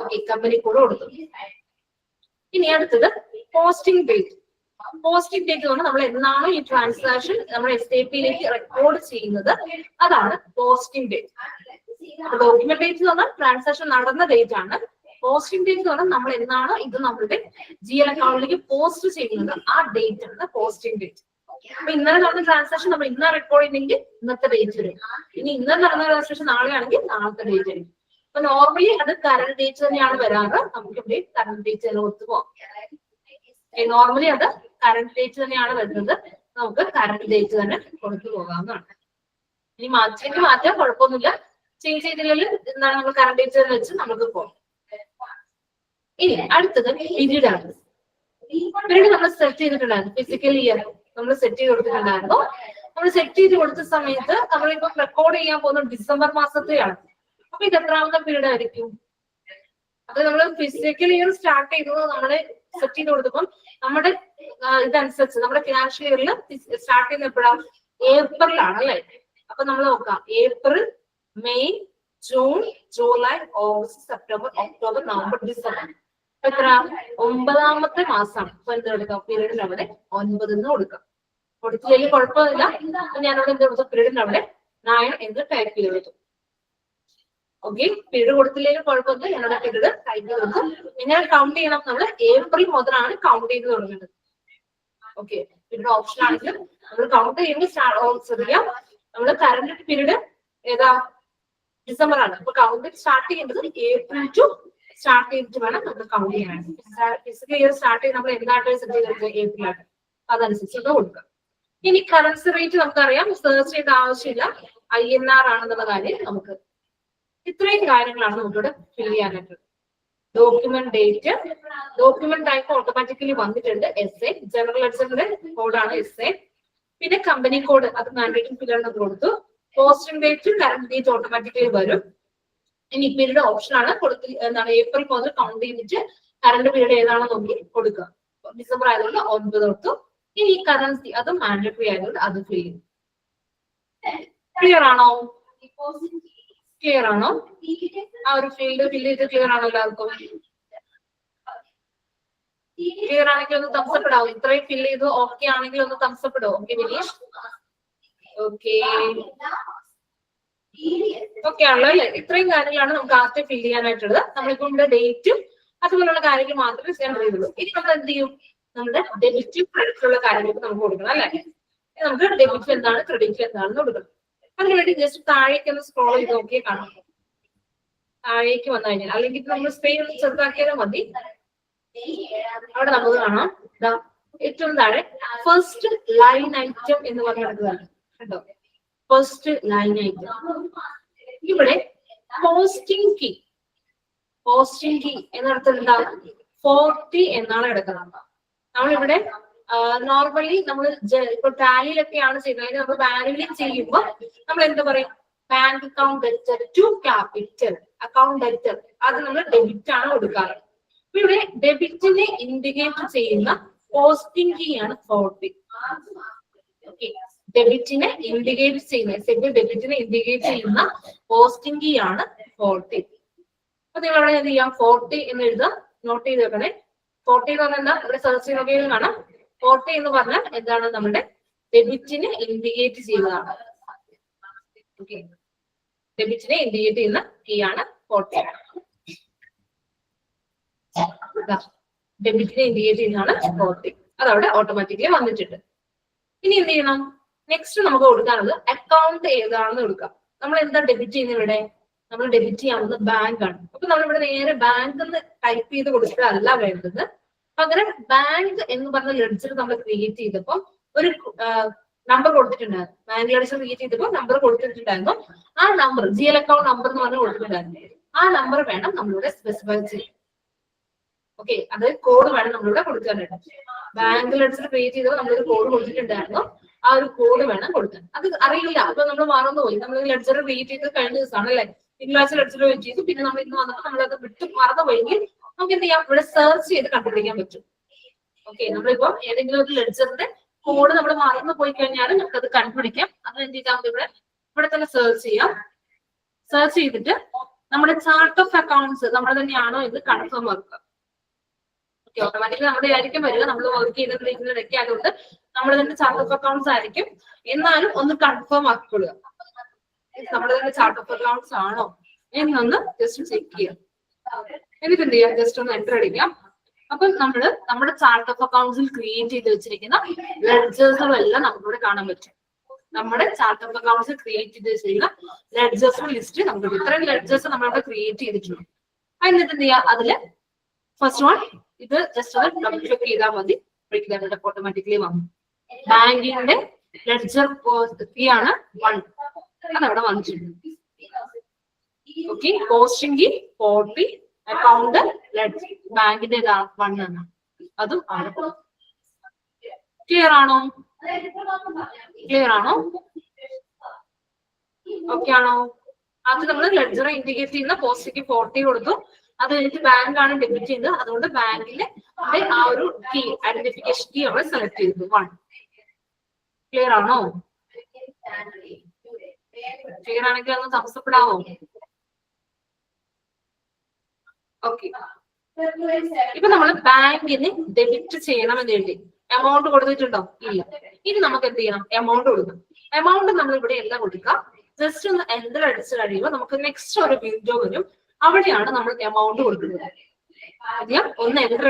ഓക്കെ, കമ്പനി കോഡ് കൊടുത്തു. ഇനി അടുത്തത് പോസ്റ്റിംഗ് ഡേറ്റ്. പോസ്റ്റിംഗ് ഡേറ്റ് എന്ന് പറഞ്ഞാൽ നമ്മൾ എന്നാണ് ഈ ട്രാൻസാക്ഷൻ നമ്മുടെ SAP-യിലേക്ക് റെക്കോർഡ് ചെയ്യുന്നത് അതാണ് പോസ്റ്റിംഗ് ഡേറ്റ്. ഡോക്യുമെന്റ് ഡേറ്റ് എന്ന് പറഞ്ഞാൽ ട്രാൻസാക്ഷൻ നടന്ന ഡേറ്റ് ആണ്. പോസ്റ്റിംഗ് ഡേറ്റ് എന്ന് പറഞ്ഞാൽ നമ്മൾ എന്നാണ് ഇത് നമ്മുടെ GL അക്കൗണ്ടിലേക്ക് പോസ്റ്റ് ചെയ്യുന്നത് ആ ഡേറ്റ് ആണ് പോസ്റ്റിംഗ് ഡേറ്റ്. അപ്പൊ ഇന്നലെ നടന്ന ട്രാൻസാക്ഷൻ നമ്മൾ ഇന്ന് റെക്കോർഡ് ചെയ്യുന്നെങ്കിൽ ഇന്നത്തെ ഡേറ്റ് വരും. ഇനി ഇന്നലെ നടന്ന ട്രാൻസാക്ഷൻ നാളെയാണെങ്കിൽ നാളത്തെ ഡേറ്റ് വരും. അപ്പൊ നോർമലി അത് കറണ്ട് ഡേറ്റ് തന്നെയാണ് വരാറ്. നമുക്ക് ഇവിടെ കറണ്ട് ഡേറ്റ് തന്നെ ഒത്തു പോകാം. നോർമലി അത് കറണ്ട് ഡേറ്റ് തന്നെയാണ് വരുന്നത്. നമുക്ക് കറണ്ട് ഡേറ്റ് തന്നെ കൊടുത്തു പോകാവുന്നതാണ്. ഇനി മാറ്റാൻ കുഴപ്പമൊന്നുമില്ല. ചേഞ്ച് ചെയ്തില്ലെങ്കിൽ എന്താണ്, നമ്മൾ കറണ്ട് ഡേറ്റ് തന്നെ വെച്ച് നമുക്ക് പോകാം. ഇനി അടുത്തത് പീരീഡ് ആണ്. പീരീഡ് നമ്മൾ സെറ്റ് ചെയ്തിട്ടുണ്ടായിരുന്നു, ഫിസിക്കൽ ഇയർ നമ്മൾ സെറ്റ് ചെയ്ത് കൊടുത്തിട്ടുണ്ടായിരുന്നു. നമ്മൾ സെറ്റ് ചെയ്ത് കൊടുത്ത സമയത്ത് നമ്മളിപ്പോ റെക്കോർഡ് ചെയ്യാൻ പോകുന്ന ഡിസംബർ മാസത്തെയാണ്. അപ്പൊ ഇത് എത്രാമത്തെ പീരീഡ് ആയിരിക്കും? അത് നമ്മൾ ഫിസിക്കൽ ഇയർ സ്റ്റാർട്ട് ചെയ്തത് നമ്മള് സെറ്റ് ചെയ്ത് കൊടുത്തപ്പം നമ്മുടെ ഇതനുസരിച്ച് നമ്മുടെ ഫിനാൻഷ്യൽ ഇയറിൽ സ്റ്റാർട്ട് ചെയ്യുന്ന എപ്പോഴാണ്, ഏപ്രിലാണ് അല്ലെ. അപ്പൊ നമ്മൾ നോക്കാം, April, May, June, July, August, September, October, November, December. എത്ര, 9ാമത്തെ മാസമാണ്. അപ്പൊ എന്ത് കൊടുക്കാം, പീരീഡിന് അവിടെ 9 എന്ന് കൊടുക്കാം. കൊടുത്തില്ലെങ്കിൽ കുഴപ്പമില്ല. ഞാനവിടെ എന്ത് കൊടുത്തു, പീരീഡിന് അവിടെ 9 എന്ന് ടൈപ്പ് ചെയ്ത് കൊടുത്തു. ഓക്കെ, പീരീഡ് കൊടുത്തില്ലെങ്കിൽ കുഴപ്പമില്ല. ഞാനവിടെ പീരീഡ് ടൈപ്പ് ചെയ്ത് കൊടുത്തു. പിന്നെ കൗണ്ട് ചെയ്യണം, നമ്മൾ ഏപ്രിൽ മുതലാണ് കൗണ്ട് ചെയ്ത് തുടങ്ങുന്നത്. ഓക്കെ, പീരീഡ് ഓപ്ഷൻ ആണെങ്കിൽ നമ്മൾ കൗണ്ട് ചെയ്യുമ്പോൾ ശ്രദ്ധിക്കാം, നമ്മൾ കറണ്ട് പീരീഡ് ഏതാ, ഡിസംബർ ആണ്. അപ്പൊ കൗണ്ട് സ്റ്റാർട്ട് ചെയ്യുന്നത് ഏപ്രിൽ ടു സ്റ്റാർട്ട് ചെയ്തിട്ട് വേണം നമ്മൾ കൗണ്ട് ചെയ്യാനായിട്ട്. ഫിസിക്കൽ ഇയർ സ്റ്റാർട്ട് ചെയ്ത് നമ്മൾ എന്തായിട്ട് സെറ്റ് ചെയ്തെടുക്കുക, ഏപ്രിലാണ്. അതനുസരിച്ച് കൊടുക്കുക. ഇനി കറൻസി റേറ്റ് നമുക്കറിയാം, സെർച്ച് ചെയ്യേണ്ട ആവശ്യമില്ല, INR ആണെന്നുള്ള കാര്യം നമുക്ക്. ഇത്രയും കാര്യങ്ങളാണ് നമുക്കിവിടെ ഫിൽ ചെയ്യാനായിട്ട്. Document date, document type automatically വന്നിട്ടുണ്ട് SA. ജനറൽ ലെഡ്ജറിന്റെ കോഡാണ് SA. പിന്നെ കമ്പനി കോഡ് അത് മാൻഡേറ്ററി ഫില്ലറിന് കൊടുത്തു. Posting date, current date automatically വരും. ഇനി പീരീഡ് ഓപ്ഷൻ ആണ് കൊടുത്ത്, എന്താണ്, ഏപ്രിൽ മുതൽ കൗണ്ട് ചെയ്തിട്ട് കറണ്ട് പീരീഡ് ഏതാണോ നോക്കി കൊടുക്കുക. ഡിസംബർ ആയതുകൊണ്ട് 9 കൊടുത്തു. ഇനി കറൻസി അത് മാൻഡേറ്ററി ആയതുകൊണ്ട് അത് ഫിൽ ചെയ്യും. ക്ലിയർ ആണോ? ക്ലിയർ ആണോ? ആ ഒരു ഫീൽഡ് ഫിൽ ചെയ്ത് ക്ലിയർ ആണോ എല്ലാവർക്കും? ക്ലിയർ ആണെങ്കിൽ ഒന്ന് തംസപ്പ് ഇടാവും. ഇത്രയും ഫിൽ ചെയ്ത് ഓക്കെ ആണെങ്കിൽ ഒന്ന് തംസപ്പ് ഇടും. ഓക്കെ വിനീഷ്, ഓക്കെ ഓക്കെ ആണല്ലോ അല്ലെ? ഇത്രയും കാര്യങ്ങളാണ് നമുക്ക് ആദ്യം ഫിൽ ചെയ്യാനായിട്ടുള്ളത്. നമ്മളിപ്പോ ഡേറ്റും അതുപോലുള്ള കാര്യങ്ങൾ മാത്രമേ സെൻഡ് ചെയ്തുള്ളൂ. ഇനി നമ്മൾ എന്ത് ചെയ്യും, നമ്മുടെ ഡെബിറ്റും ക്രെഡിറ്റുള്ള കാര്യങ്ങൾക്ക് നമുക്ക് കൊടുക്കണം അല്ലെ. നമുക്ക് ഡെബിറ്റ് എന്താണ്, ക്രെഡിറ്റ് എന്താണെന്ന് കൊടുക്കണം. അതിനുവേണ്ടി ജസ്റ്റ് താഴേക്ക് ഒന്ന് സ്ക്രോൾ ചെയ്ത് നോക്കിയേ കാണാം. താഴേക്ക് വന്നു കഴിഞ്ഞാൽ, അല്ലെങ്കിൽ നമ്മൾ സ്ക്രീൻ ഒന്ന് ചെറുതാക്കിയാലും മതി. അവിടെ നമുക്ക് കാണാം, ഏറ്റവും താഴെ ഫസ്റ്റ് ലൈൻ ഐറ്റം എന്ന് പറഞ്ഞിടത്തതാണ് കേട്ടോ. ഫസ്റ്റ് ലൈൻ ഐറ്റം ഇവിടെ പോസ്റ്റിംഗ് കീ എന്നിടത്ത് എന്താണ് 40 എന്നാണ് എടുക്കുന്നത്. നമ്മളിവിടെ നോർമലി നമ്മൾ ഇപ്പൊ ടാലിയിലൊക്കെയാണ് ചെയ്യുന്നത്. നമ്മൾ മാനുവലി ചെയ്യുമ്പോൾ നമ്മൾ എന്ത് പറയും? Bank account debtor to capital account debtor, അത് നമ്മൾ ഡെബിറ്റ് ആണ് കൊടുക്കാറ്. അപ്പൊ ഇവിടെ ഡെബിറ്റിനെ ഇൻഡിക്കേറ്റ് ചെയ്യുന്ന പോസ്റ്റിംഗ് കീ ആണ് 40. ഓക്കെ, ഡെബിറ്റിനെ ഇൻഡിക്കേറ്റ് ചെയ്യുന്ന പോസ്റ്റിംഗ് കീ ആണ് 40. അപ്പൊ നിങ്ങൾ അവിടെ എന്ത് ചെയ്യാം? 40 എന്ന് എഴുതാം. നോട്ട് ചെയ്ത് വെക്കണേ. 40 എന്ന് പറഞ്ഞാൽ എന്താ? ഇവിടെ സെർച്ച് ചെയ്യുകയും കാണാം. 40 എന്ന് പറഞ്ഞാൽ എന്താണ്? നമ്മുടെ ഡെബിറ്റിനെ ഇൻഡിക്കേറ്റ് ചെയ്യുന്നതാണ്. ഓക്കെ, ഡെബിറ്റിനെ ഇൻഡിക്കേറ്റ് ചെയ്യുന്ന കീ ആണ് 40. ഡെബിറ്റിനെ ഇൻഡിക്കേറ്റ് ചെയ്യുന്നതാണ് 40. അതവിടെ ഓട്ടോമാറ്റിക്കലി വന്നിട്ടുണ്ട്. ഇനി എന്ത് ചെയ്യണം? നെക്സ്റ്റ് നമുക്ക് കൊടുക്കാനുള്ളത് അക്കൗണ്ട് ഏതാണെന്ന് കൊടുക്കാം. നമ്മൾ എന്താ ഡെബിറ്റ് ചെയ്യുന്നത്? ഇവിടെ നമ്മൾ ഡെബിറ്റ് ചെയ്യാവുന്നത് ബാങ്ക് ആണ്. അപ്പൊ നമ്മളിവിടെ നേരെ ബാങ്ക് എന്ന് ടൈപ്പ് ചെയ്ത് കൊടുക്കുകയല്ല വേണ്ടത്. പകരം ബാങ്ക് എന്ന് പറഞ്ഞ ലെഡ്ജർ നമ്മൾ ക്രിയേറ്റ് ചെയ്തപ്പോൾ ഒരു നമ്പർ കൊടുത്തിട്ടുണ്ടായിരുന്നു. ബാങ്ക് ലെഡ്ജർ ക്രിയേറ്റ് ചെയ്തപ്പോൾ നമ്പർ കൊടുത്തിട്ടുണ്ടായിരുന്നു. ആ നമ്പർ GL അക്കൗണ്ട് നമ്പർ എന്ന് പറഞ്ഞ് കൊടുത്തിട്ടുണ്ടായിരുന്നു. ആ നമ്പർ വേണം നമ്മളിവിടെ സ്പെസിഫൈ ചെയ്യാൻ. ഓക്കെ, അത് കോഡ് വേണം നമ്മളിവിടെ കൊടുക്കാനായിട്ട്. ബാങ്ക് ലെഡ്ജർ ക്രിയേറ്റ് ചെയ്തപ്പോൾ നമ്മളൊരു കോഡ് കൊടുത്തിട്ടുണ്ടായിരുന്നു. ആ ഒരു കോഡ് വേണം കൊടുക്കാൻ. അത് അറിയില്ല, അപ്പൊ നമ്മൾ മറന്നുപോയി. നമ്മൾ ലെഡ്ജർ ക്രിയേറ്റ് ചെയ്ത് കഴിഞ്ഞ ദിവസമാണ് അല്ലെ, തിങ്കളാഴ്ച ലെഡ്ജർ വെയിറ്റ് ചെയ്തു. പിന്നെ നമ്മൾ ഇന്ന് വന്നപ്പോൾ നമ്മളത് വിട്ട് മറന്നുപോയെങ്കിൽ നമുക്ക് എന്ത് ചെയ്യാം? ഇവിടെ സെർച്ച് ചെയ്ത് കണ്ടുപിടിക്കാൻ പറ്റും. ഓക്കെ, നമ്മളിപ്പോ ഏതെങ്കിലും ഒരു ലെഡ്ജറിന്റെ കോഡ് നമ്മൾ മറന്നു പോയി കഴിഞ്ഞാൽ നമുക്ക് അത് കണ്ടുപിടിക്കാം. അത് എന്ത് ചെയ്താൽ ഇവിടെ തന്നെ സെർച്ച് ചെയ്യാം. സെർച്ച് ചെയ്തിട്ട് നമ്മുടെ ചാർട്ട് ഓഫ് അക്കൗണ്ട്സ് നമ്മുടെ തന്നെയാണോ എന്ന് കൺഫേം ആക്കുക. ഓക്കെ, ഓട്ടോമാറ്റിക്കലി നമ്മുടെ ആയിരിക്കും വരിക. നമ്മൾ വർക്ക് ചെയ്തിട്ടുണ്ടെങ്കിലൊക്കെ ആയതുകൊണ്ട് നമ്മുടെ തന്നെ ചാർട്ട് ഓഫ് അക്കൗണ്ട്സ് ആയിരിക്കും. എന്നാലും ഒന്ന് കൺഫേം ആക്കിക്കൊള്ളുക. നമ്മുടെ തന്നെ ചാർട്ട് ഓഫ് അക്കൗണ്ട്സ് ആണോ എന്നൊന്ന് ജസ്റ്റ് ചെക്ക് ചെയ്യാം. എന്നിട്ട് എന്ത് ചെയ്യാം? ജസ്റ്റ് ഒന്ന് എൻ്റർ അടിക്കാം. അപ്പൊ നമ്മുടെ ചാർട്ട് ഓഫ് അക്കൗണ്ട്സിൽ ക്രിയേറ്റ് ചെയ്ത് വെച്ചിരിക്കുന്ന ലെഡ്ജേഴ്സുകളെല്ലാം നമുക്കിവിടെ കാണാൻ പറ്റും. നമ്മുടെ ചാർട്ട് ഓഫ് അക്കൗണ്ട്സിൽ ക്രിയേറ്റ് ചെയ്ത് വെച്ചിരിക്കുന്ന ലെഡ്ജേഴ്സിന്റെ ലിസ്റ്റ് നമുക്ക് ഇത്രയും ലെഡ്ജേഴ്സ് നമ്മളിവിടെ ക്രിയേറ്റ് ചെയ്തിട്ടുണ്ട്. എന്നിട്ട് എന്ത് ചെയ്യാം? അതില് ഫസ്റ്റ് വൺ ഇത് ജസ്റ്റ് ഒന്ന് ഡബിൾ ക്ലിക്ക് ചെയ്താൽ മതി. ഓട്ടോമാറ്റിക്കലി വന്നു. ബാങ്കിന്റെ ലെഡ്ജർ കീ ആണ് 1, അതവിടെ വന്നിട്ടുണ്ട്. Okay, posting key 40, account ledger ബാങ്കിന്റെ 1 ആണ്, അതും ആണ്. ക്ലിയർ ആണോ? ഓക്കെ ആണോ? അത് നമ്മൾ ലെഡ്ജറെ ഇൻഡിക്കേറ്റ് ചെയ്യുന്ന പോസ്റ്റിംഗ് 40 കൊടുത്തു. അത് കഴിഞ്ഞിട്ട് ബാങ്ക് ആണ് ഡെബിറ്റ് ചെയ്യുന്നത്. അതുകൊണ്ട് ബാങ്കിലെ ആ ഒരു കീ ഐഡന്റിഫിക്കേഷൻ കീ അവിടെ സെലക്ട് ചെയ്തു 1. ക്ലിയർ ആണോ? ക്ലിയർ ആണെങ്കിൽ ഒന്ന് തമസപ്പെടാവോ? ഓക്കെ, ഇപ്പൊ നമ്മൾ ബാങ്കിന് ഡെബിറ്റ് ചെയ്യണമെന്ന് എഴുതി. എമൗണ്ട് കൊടുത്തിട്ടുണ്ടോ? ഇല്ല. ഇനി നമുക്ക് എന്ത് ചെയ്യണം? എമൗണ്ട് കൊടുക്കണം. എമൗണ്ട് നമ്മൾ ഇവിടെ എല്ലാം കൊടുക്കാം. ജസ്റ്റ് ഒന്ന് എൻ്റർ അടിച്ച് കഴിയുമ്പോൾ നമുക്ക് നെക്സ്റ്റ് ഒരു വിൻഡോ വരും. അവിടെയാണ് നമ്മൾ എമൗണ്ട് കൊടുക്കുന്നത്. ആദ്യം ഒന്ന് എൻ്റർ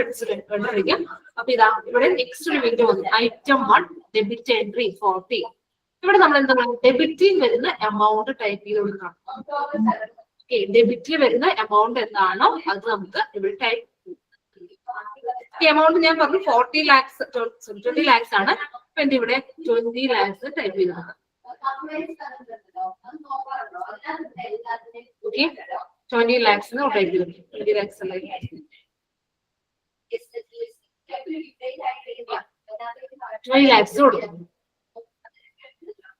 അടിക്കാം. അപ്പൊ ഇതാ ഇവിടെ നെക്സ്റ്റ് ഒരു വിൻഡോ വന്നു. Item 1 debit entry 40. ഇവിടെ നമ്മൾ എന്താ പറയുക? ഡെബിറ്റിൽ വരുന്ന എമൗണ്ട് ടൈപ്പ് ചെയ്ത് കൊടുക്കണം. ഓക്കെ, ഡെബിറ്റിൽ വരുന്ന എമൗണ്ട് എന്താണോ അത് നമുക്ക് ഇവിടെ ടൈപ്പ്. എമൗണ്ട് ഞാൻ പറഞ്ഞു 40 lakhs 20 lakhs ആണ്. അപ്പൊ എന്റെ ഇവിടെ 20 lakhs ടൈപ്പ് ചെയ്ത് നോക്കാം. ഓക്കെ, 20 lakhs എന്ന് ടൈപ്പ് ചെയ്തു. 20 lakhs അല്ലേ? 20 lakhs കൊടുക്കും.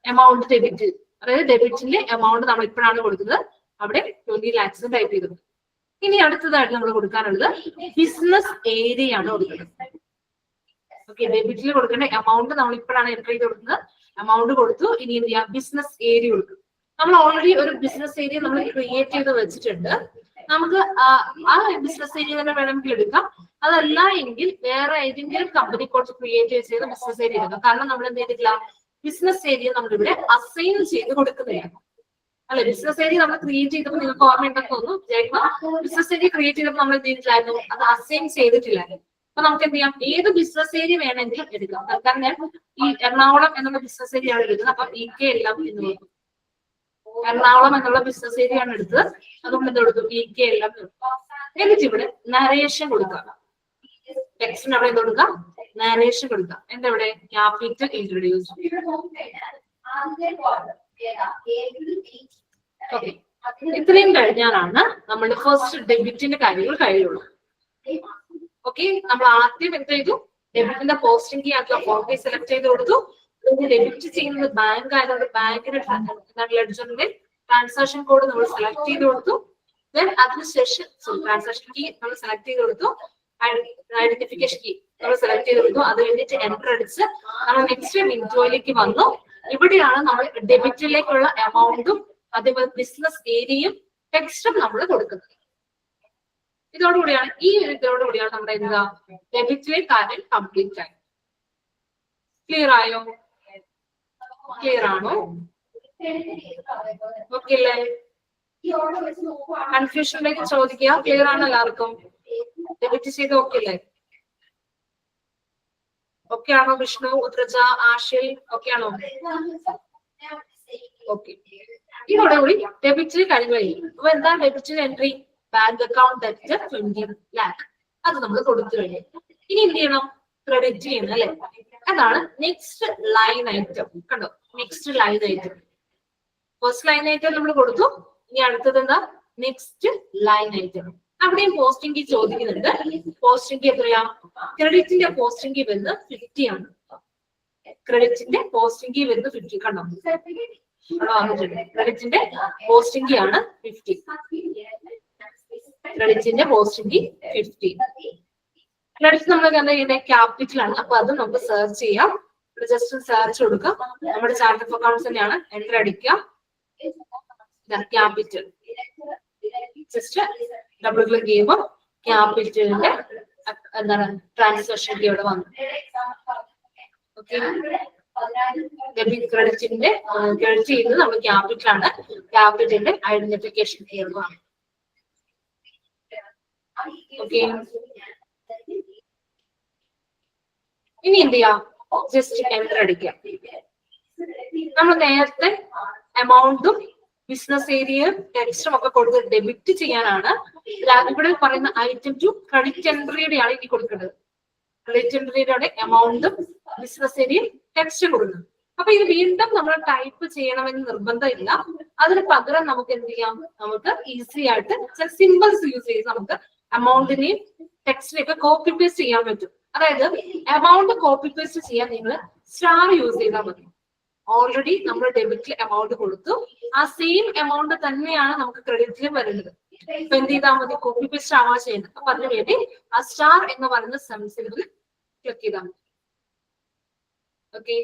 എമൗണ്ട് ഡെബിറ്റ്, അതായത് ഡെബിറ്റിന്റെ എമൗണ്ട് നമ്മൾ ഇപ്പോഴാണ് കൊടുക്കുന്നത്. അവിടെ 20 lakhs ടൈപ്പ് ചെയ്തു. ഇനി അടുത്തതായിട്ട് നമ്മൾ കൊടുക്കാനുള്ളത് ബിസിനസ് ഏരിയ ആണ് കൊടുക്കുന്നത്. ഓക്കെ, ഡെബിറ്റിൽ കൊടുക്കേണ്ട എമൗണ്ട് നമ്മൾ ഇപ്പോഴാണ് എൻട്രി ചെയ്ത് കൊടുക്കുന്നത്. എമൗണ്ട് കൊടുത്തു. ഇനി എന്ത് ചെയ്യാം? ബിസിനസ് ഏരിയ കൊടുക്കും. നമ്മൾ ഓൾറെഡി ഒരു ബിസിനസ് ഏരിയ നമ്മൾ ക്രിയേറ്റ് ചെയ്ത് വെച്ചിട്ടുണ്ട്. നമുക്ക് ആ ബിസിനസ് ഏരിയ തന്നെ വേണമെങ്കിൽ എടുക്കാം. അതല്ല എങ്കിൽ വേറെ ഏതെങ്കിലും കമ്പനി കോഡ് ക്രിയേറ്റ് ചെയ്ത് ബിസിനസ് ഏരിയ എടുക്കാം. കാരണം നമ്മൾ എന്ത് ചെയ്തിട്ടില്ല? ബിസിനസ് ഏരിയ നമ്മളിവിടെ അസൈൻ ചെയ്ത് കൊടുക്കുന്നില്ല. അല്ലെ, ബിസിനസ് ഏരിയ നമ്മൾ ക്രിയേറ്റ് ചെയ്തപ്പോൾ നിങ്ങൾക്ക് ഓർമ്മയുണ്ടെന്ന് തോന്നുന്നു. ബിസിനസ് ഏരിയ ക്രിയേറ്റ് ചെയ്തപ്പോൾ നമ്മൾ എന്ത് ചെയ്തിട്ടില്ലായിരുന്നു? അത് അസൈൻ ചെയ്തിട്ടില്ലായിരുന്നു. അപ്പൊ നമുക്ക് എന്ത് ചെയ്യാം? ഏത് ബിസിനസ് ഏരിയ വേണമെങ്കിലും എടുക്കാം. കാരണം ഞാൻ ഈ എറണാകുളം എന്നുള്ള ബിസിനസ് ഏരിയ ആണ് എടുക്കുന്നത്. അപ്പൊ EK എല്ലാം എന്ന് നോക്കും. എറണാകുളം എന്നുള്ള ബിസിനസ് ഏരിയ ആണ് എടുത്തത്. അതുകൊണ്ട് എന്ത് കൊടുക്കും? EK എല്ലാം. എന്നിട്ട് ഇവിടെ നരേഷൻ കൊടുക്കാം. ടെക്സ്റ്റിന് അവിടെ എന്ത് കൊടുക്കാം? നരേഷൻ കൊടുക്കാം. എന്താ ഇവിടെ? Capital introduce. ഓക്കെ, ഇത്രയും കഴിഞ്ഞാലാണ് നമ്മുടെ ഫസ്റ്റ് ഡെബിറ്റിന്റെ കാര്യങ്ങൾ കഴിയുള്ളൂ. ഓക്കെ, നമ്മൾ ആദ്യം എന്ത് ചെയ്തു? ഡെബിറ്റിന്റെ പോസ്റ്റിംഗ് കീ ആക്കുക, ഫോൺ പേ സെലക്ട് ചെയ്ത് കൊടുത്തു. ഡെബിറ്റ് ചെയ്യുന്നത് ബാങ്ക് ആയതുകൊണ്ട് ബാങ്കിന്റെ ലെഡ്ജറിന്റെ ട്രാൻസാക്ഷൻ കോഡ് നമ്മൾ സെലക്ട് ചെയ്ത് കൊടുത്തു. ദെൻ അതിനുശേഷം ട്രാൻസാക്ഷൻ കീ നമ്മൾ സെലക്ട് ചെയ്ത് കൊടുത്തു, ഐഡന്റിഫിക്കേഷൻ കീ നമ്മൾ സെലക്ട് ചെയ്ത് കൊടുത്തു. അത് കഴിഞ്ഞിട്ട് എന്റർ അടിച്ച് നമ്മൾ നെക്സ്റ്റ് വിൻഡോയിലേക്ക് വന്നു. ഇവിടെയാണ് നമ്മൾ ഡെബിറ്റിലേക്കുള്ള എമൗണ്ടും അതേപോലെ ബിസിനസ് ഏരിയയും ടെക്സ്റ്റും നമ്മൾ കൊടുക്കുന്നത്. ഇതോടുകൂടിയാണ് നമ്മുടെ എന്താ ഡെബിറ്റിലെ കാര്യം കംപ്ലീറ്റ് ആയി. ക്ലിയർ ആയോ? ക്ലിയർ ആണോ? ഓക്കെ അല്ലേ? കൺഫ്യൂഷനിലേക്ക് ചോദിക്കുക. ക്ലിയർ ആണ് എല്ലാവർക്കും? ഡെബിറ്റ് ചെയ്ത് ഓക്കെ അല്ലേ? ഓക്കെ ആണോ? വിഷ്ണു, ഉദ്രജ, ആഷിൽ ഓക്കെ ആണോ? ഓക്കെ, ഇതോടുകൂടി ഡെബിറ്റ് കഴിഞ്ഞു. അപ്പൊ എന്താ ഡെബിറ്റിൽ entry? Bank account debt 20 lakh. അത് നമ്മൾ കൊടുത്തു കഴിഞ്ഞു. ഇനി എന്ത് ചെയ്യണം? ക്രെഡിറ്റ് ചെയ്യണം അല്ലെ? അതാണ് നെക്സ്റ്റ് ലൈൻ ഐറ്റം. കണ്ടോ? Next line item. First line item നമ്മൾ കൊടുത്തു. ഇനി അടുത്തത് എന്താ? Next line item. അവിടെയും പോസ്റ്റിംഗ് കീ ചോദിക്കുന്നുണ്ട്. പോസ്റ്റിംഗ് കീ എത്രയാ? ക്രെഡിറ്റിന്റെ പോസ്റ്റിംഗ് കീ വരുന്നത് 50 ആണ്. ക്രെഡിറ്റിന്റെ പോസ്റ്റിംഗ് കീ വരുന്നത് 50. കണ്ടോ? ക്രെഡിറ്റിന്റെ പോസ്റ്റിംഗ് കീ ആണ് 50. ക്രെഡിറ്റിന്റെ പോസ്റ്റിംഗ് കീ 50. ക്രെഡിറ്റ് നമ്മൾ എന്താ ചെയ്യുന്നത്? ക്യാപിറ്റൽ ആണ്. അപ്പൊ അത് നമുക്ക് സെർച്ച് ചെയ്യാം. ജസ്റ്റ് സെർച്ച് കൊടുക്കാം. നമ്മുടെ ചാർട്ട് ഓഫ് അക്കൗണ്ട്സ് തന്നെയാണ്. എന്റർ അടിക്കുക, ക്യാപിറ്റൽ. ജസ്റ്റ് ഡബിൾ ക്ലിക്ക് ചെയ്യുമ്പോൾ ക്യാപിറ്റലിന്റെ എന്താണ് ട്രാൻസാക്ഷൻ കീ ഇവിടെ വന്നു. ഓക്കെ, ക്രെഡിറ്റിന്റെ ക്രെഡിറ്റ് ചെയ്യുന്നത് നമ്മൾ ക്യാപിറ്റൽ ആണ്. ക്യാപിറ്റലിന്റെ ഐഡന്റിഫിക്കേഷൻ കീ ആണ്. ഓക്കെ, ഇനി എന്ത് ചെയ്യാം? ജസ്റ്റ് എന്റർ അടിക്കാം. നമ്മൾ നേരത്തെ എമൗണ്ടും ബിസിനസ് ഏരിയയും ടെക്സ്റ്റും ഒക്കെ കൊടുത്ത് ഡെബിറ്റ് ചെയ്യാനാണ് ഇവിടെ പറയുന്ന ഐറ്റം ടു ക്രെഡിറ്റ് എൻട്രിയുടെയാണ് ഇനി കൊടുക്കേണ്ടത്. ക്രെഡിറ്റ് എൻട്രിയുടെ എമൗണ്ടും ബിസിനസ് ഏരിയയും ടെക്സ്റ്റും കൊടുക്കുന്നത്. അപ്പൊ ഇത് വീണ്ടും നമ്മൾ ടൈപ്പ് ചെയ്യണമെന്ന് നിർബന്ധമില്ല. അതിന് പകരം നമുക്ക് എന്ത് ചെയ്യാം? നമുക്ക് ഈസി ആയിട്ട് സിമ്പിൾസ് യൂസ് ചെയ്ത് നമുക്ക് എമൗണ്ടിനെയും ടെക്സ്റ്റിനെയും ഒക്കെ കോപ്പി പേസ്റ്റ് ചെയ്യാൻ പറ്റും. അതായത് എമൗണ്ട് കോപ്പി പേസ്റ്റ് ചെയ്യാൻ നിങ്ങൾ സ്റ്റാർ യൂസ് ചെയ്താൽ മതി. ഓൾറെഡി നമ്മൾ ഡെബിറ്റിൽ എമൗണ്ട് കൊടുത്തു, ആ സെയിം എമൗണ്ട് തന്നെയാണ് നമുക്ക് ക്രെഡിറ്റിലും വരുന്നത്. അപ്പൊ എന്ത് ചെയ്താൽ മതി? കോപ്പി പേസ്റ്റ് ആവാൻ ചെയ്യുന്നത്. അപ്പൊ അതിനു വേണ്ടി ആ സ്റ്റാർ എന്ന് പറയുന്ന സെൻസിൽ ക്ലിക്ക് ചെയ്താൽ മതി. ഓക്കെ,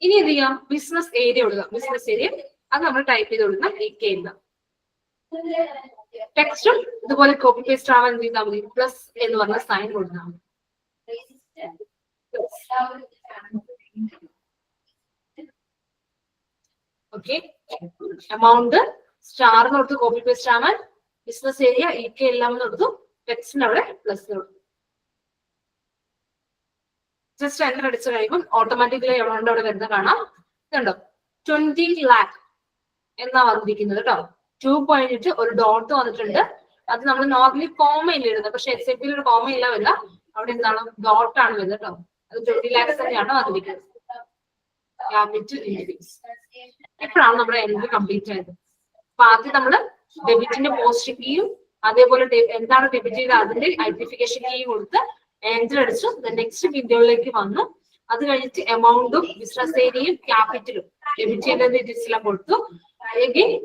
ഇനി എന്ത് ചെയ്യാം? ബിസിനസ് ഏരിയ കൊടുക്കുക. ബിസിനസ് ഏരിയ അത് നമ്മൾ ടൈപ്പ് ചെയ്ത് കൊടുക്കണം. ടെക്സ്റ്റും ഇതുപോലെ കോപ്പി പേസ്റ്റ് ആവാൻ എന്ത് ചെയ്താൽ മതി? പ്ലസ് എന്ന് പറഞ്ഞ സൈൻ കൊടുത്താൽ മതി. ഓക്കെ, എമൗണ്ട് സ്റ്റാർ കൊടുത്ത് കോപ്പി പേസ്റ്റ് ആവാൻ, ബിസിനസ് ഏരിയ എല്ലാം കൊടുത്തു, ടെക്സ്റ്റിന് അവിടെ പ്ലസ് കൊടുത്തു. ജസ്റ്റ് എന്റർ അടിച്ചു കഴിയുമ്പോൾ ഓട്ടോമാറ്റിക്കലി എമൗണ്ട് അവിടെ വരുന്നത് കാണാം. കണ്ടോ? 20 lakh എന്നാ വന്നിരിക്കുന്നത് കേട്ടോ. 2 പോയിന്റ് ഒരു ഡോട്ട് വന്നിട്ടുണ്ട്. അത് നമ്മൾ നോർമലി കോമയിൽ ഇടുന്നത്, പക്ഷെ SAP ഒരു കോമ ഇല്ല വരില്ല. അവിടെ എന്താണ്? ഡോട്ട് ആണ് വരുന്നത് കേട്ടോ. അത് 20 lakhs തന്നെയാണ് വന്നിരിക്കുന്നത്. Capital increase. ഇപ്പോഴാണ് നമ്മുടെ എൻട്രി കംപ്ലീറ്റ് ആയത്. അപ്പൊ ആദ്യം നമ്മള് ഡെബിറ്റിന്റെ പോസ്റ്റ് കീയും അതേപോലെ എന്താണ് ഡെബിറ്റ് ചെയ്ത് അതിന്റെ ഐഡന്റിഫിക്കേഷൻ കീയും കൊടുത്ത് എൻട്രി അടിച്ചു. നെക്സ്റ്റ് വിൻഡോയിലേക്ക് വന്നു. അത് കഴിഞ്ഞിട്ട് എമൗണ്ടും ബിസിനസ് ഏരിയയും ക്യാപിറ്റലും ഡെബിറ്റ് ചെയ്തതിന്റെ ഡീറ്റെയിൽസ് എല്ലാം കൊടുത്തു.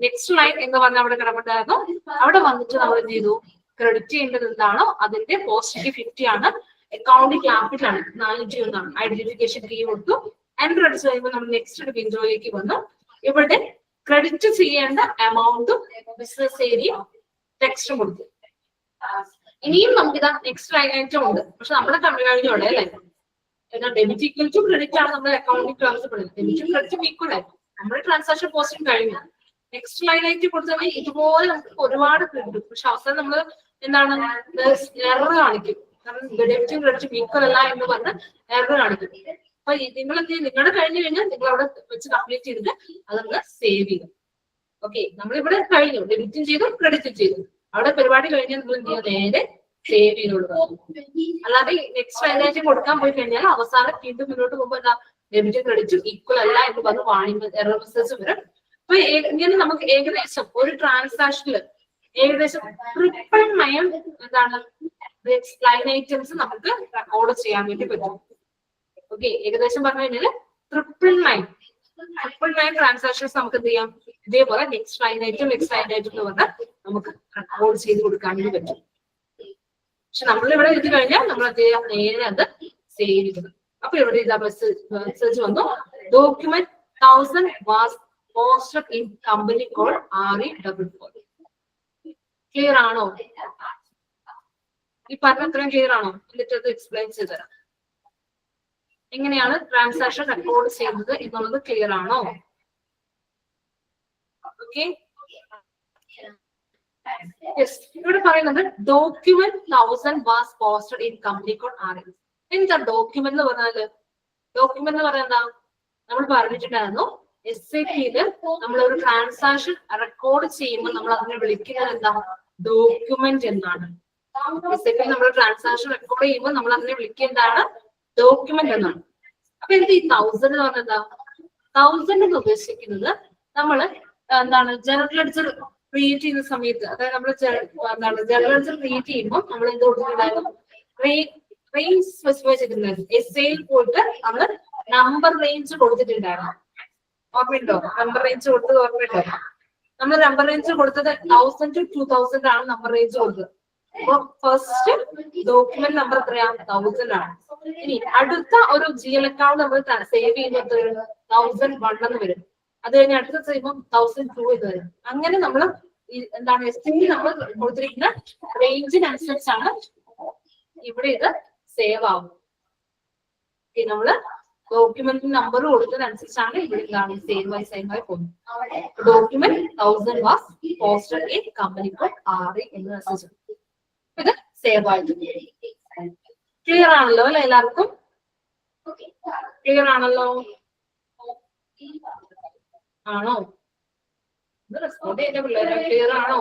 നെക്സ്റ്റ് ലൈൻ എന്ന് പറഞ്ഞ അവിടെ കിടപ്പുണ്ടായിരുന്നു. അവിടെ വന്നിട്ട് നമ്മൾ എന്ത് ചെയ്തു? ക്രെഡിറ്റ് ചെയ്യേണ്ടത് എന്താണോ അതിന്റെ പോസ്റ്റ് കീ 50 ആണ്. അക്കൗണ്ട് ക്യാപിറ്റൽ ആണ് 401 ആണ്. ഐഡന്റിഫിക്കേഷൻ കീ കൊടുത്തു. എൻട്രി അടിച്ചു കഴിയുമ്പോൾ നമ്മൾ നെക്സ്റ്റ് വിൻഡോയിലേക്ക് വന്നു. ഇവിടെ ക്രെഡിറ്റ് ചെയ്യേണ്ട എമൗണ്ടും ബിസിനസ് ഏരിയയും ടെക്സ്റ്റും കൊടുത്തു. ഇനിയും നമുക്കിതാ നെക്സ്റ്റ് ലൈൻ ഐറ്റം ഉണ്ട്. പക്ഷെ നമ്മളെ കഴിഞ്ഞോടെ അല്ലേ? എന്നാൽ ഡെബിറ്റ് ഈക്വൽ ടു ക്രെഡിറ്റ് ആണ് നമ്മുടെ അക്കൗണ്ടിൽ ട്രാൻസ്ഫർ. ഡെബിറ്റും ക്രെഡിറ്റും ഈക്വൽ ആയി. നമ്മുടെ ട്രാൻസാക്ഷൻ പോസ്റ്റിംഗ് കഴിഞ്ഞു. നെക്സ്റ്റ് ലൈൻ ആയിട്ട് കൊടുത്താൽ ഇതുപോലെ നമുക്ക് ഒരുപാട് കിട്ടും. പക്ഷെ അവസാനം നമ്മൾ എന്താണ് എറർ കാണിക്കും. കാരണം ഡെബിറ്റും ക്രെഡിറ്റും ഈക്വൽ അല്ല എന്ന് പറഞ്ഞ് എറർ കാണിക്കും. അപ്പൊ നിങ്ങൾ എന്ത് ചെയ്യും? നിങ്ങളുടെ കഴിഞ്ഞു കഴിഞ്ഞാൽ നിങ്ങൾ അവിടെ വെച്ച് കംപ്ലീറ്റ് ചെയ്തിട്ട് അതങ്ങ് സേവ് ചെയ്യും. ഓക്കെ, നമ്മളിവിടെ കഴിഞ്ഞു. ഡെബിറ്റും ചെയ്തു, ക്രെഡിറ്റും ചെയ്തു. അവിടെ പരിപാടി കഴിഞ്ഞാൽ നിങ്ങൾ എന്ത് ചെയ്യുക? നേരെ സേവ് ചെയ്ത് കൊടുക്കുക. അല്ലാതെ നെക്സ്റ്റ് ലൈൻ ഐറ്റം കൊടുക്കാൻ പോയി കഴിഞ്ഞാൽ അവസാനം വീണ്ടും മുന്നോട്ട് പോകുമ്പോൾ എന്താ ഡെബിറ്റ് ക്രെഡിറ്റ് ഈക്വൽ അല്ല എന്ന് പറഞ്ഞ് വാണിംഗ് എറർ മെസ്സേജ് വരും. അപ്പൊ ഇങ്ങനെ നമുക്ക് ഏകദേശം ഒരു ട്രാൻസാക്ഷനിൽ ഏകദേശം 999 എന്താണ് ലൈൻ ഐറ്റംസ് നമുക്ക് റെക്കോർഡ് ചെയ്യാൻ വേണ്ടി പറ്റും. ഓക്കെ, ഏകദേശം പറഞ്ഞു കഴിഞ്ഞാൽ 999 ട്രാൻസാക്ഷൻസ് നമുക്ക് എന്ത് ചെയ്യാം, ഇതേപോലെ നെക്സ്റ്റ് ലൈൻ ഐറ്റം എന്ന് പറഞ്ഞാൽ നമുക്ക് റെക്കോർഡ് ചെയ്ത് കൊടുക്കാൻ വേണ്ടി പറ്റും. പക്ഷെ നമ്മളിവിടെ എഴുതി കഴിഞ്ഞാൽ നമ്മൾ എന്ത് ചെയ്യാം, നേരെ അത് സേവ് ചെയ്തത്. അപ്പൊ ഇവിടെ ഇതാ മെസ്സേജ് വന്നു, document 1000 was posted in company code RE44. Clear ആണോ? ഈ പറഞ്ഞ അത്രയും ക്ലിയർ ആണോ? എന്നിട്ട് അത് എക്സ്പ്ലെയിൻ ചെയ്ത് തരാം. എങ്ങനെയാണ് ട്രാൻസാക്ഷൻ റെക്കോർഡ് ചെയ്യുന്നത് എന്നുള്ളത് ക്ലിയർ ആണോ? ഓക്കെ, ഇവിടെ പറയുന്നത് document 1000 was posted in company code RE. എന്താ ഡോക്യുമെന്റ് എന്ന് പറഞ്ഞാല്? ഡോക്യുമെന്റ് എന്ന് പറഞ്ഞാൽ എന്താ? നമ്മൾ പറഞ്ഞിട്ടുണ്ടായിരുന്നു SAPയില് നമ്മൾ ഒരു ട്രാൻസാക്ഷൻ റെക്കോർഡ് ചെയ്യുമ്പോൾ നമ്മൾ അതിനെ വിളിക്കുന്നത് എന്താ? ഡോക്യുമെന്റ് എന്നാണ്. SAPയിൽ നമ്മൾ ട്രാൻസാക്ഷൻ റെക്കോർഡ് ചെയ്യുമ്പോൾ നമ്മൾ അതിനെ വിളിക്കുക എന്താണ്? ഡോക്യുമെന്റ് എന്നാണ്. അപ്പൊ എന്ത് ഈ 1000 എന്ന് പറഞ്ഞാൽ എന്താ? 1000 എന്ന് ഉദ്ദേശിക്കുന്നത് നമ്മൾ എന്താണ് ജനറൽ ലെഡ്ജർ ക്രിയേറ്റ് ചെയ്യുന്ന സമയത്ത്, അതായത് നമ്മൾ എന്താണ് ജനറൽ ലെഡ്ജർ ക്രിയേറ്റ് ചെയ്യുമ്പോൾ നമ്മൾ എന്ത് കൊടുത്തിട്ടുണ്ടായിരുന്നു? റേഞ്ച് സ്പെസിഫൈ ചെയ്തിട്ടുണ്ടായിരുന്നു. SAയിൽ പോയിട്ട് നമ്മൾ നമ്പർ റേഞ്ച് കൊടുത്തിട്ടുണ്ടായിരുന്നു. ഓർമ്മയുണ്ടോ? നമ്പർ റേഞ്ച് കൊടുത്തത് ഓർമ്മയുണ്ടോ? നമ്മൾ നമ്പർ റേഞ്ച് കൊടുത്തത് 1000 to 2000 ആണ് നമ്പർ റേഞ്ച് കൊടുത്തത്. അപ്പൊ ഫസ്റ്റ് ഡോക്യുമെന്റ് നമ്പർ എത്രയാ? 1000 ആണ്. ഇനി അടുത്ത ഒരു GL അക്കൗണ്ട് നമ്മൾ സേവ് ചെയ്യുന്നത് 1001 എന്ന് വരും. അത് കഴിഞ്ഞ് അടുത്ത ചെയ്യുമ്പോൾ 1002 എന്ന് വരും. അങ്ങനെ നമ്മൾ എന്താണ് നമ്മൾ കൊടുത്തിരിക്കുന്ന റേഞ്ചിനനുസരിച്ചാണ് ഇവിടെ ഇത് സേവ് ആവും. നമ്മള് ഡോക്യുമെന്റ് നമ്പർ കൊടുത്തതനുസരിച്ചാണ് ഇവിടെ എന്താണ് സേവ് ആയി പോകുന്നത്. Document 1000 was posted in company code RE എന്ന് മെസ്സേജ്. ഇത് സേവ് ആയിട്ട് ക്ലിയർ ആണല്ലോ അല്ലെ? എല്ലാവർക്കും ക്ലിയർ ആണല്ലോ? ആണോ? ഇത് റെസ്പോണ്ട് ചെയ്ത പിള്ളേരെ ക്ലിയർ ആണോ?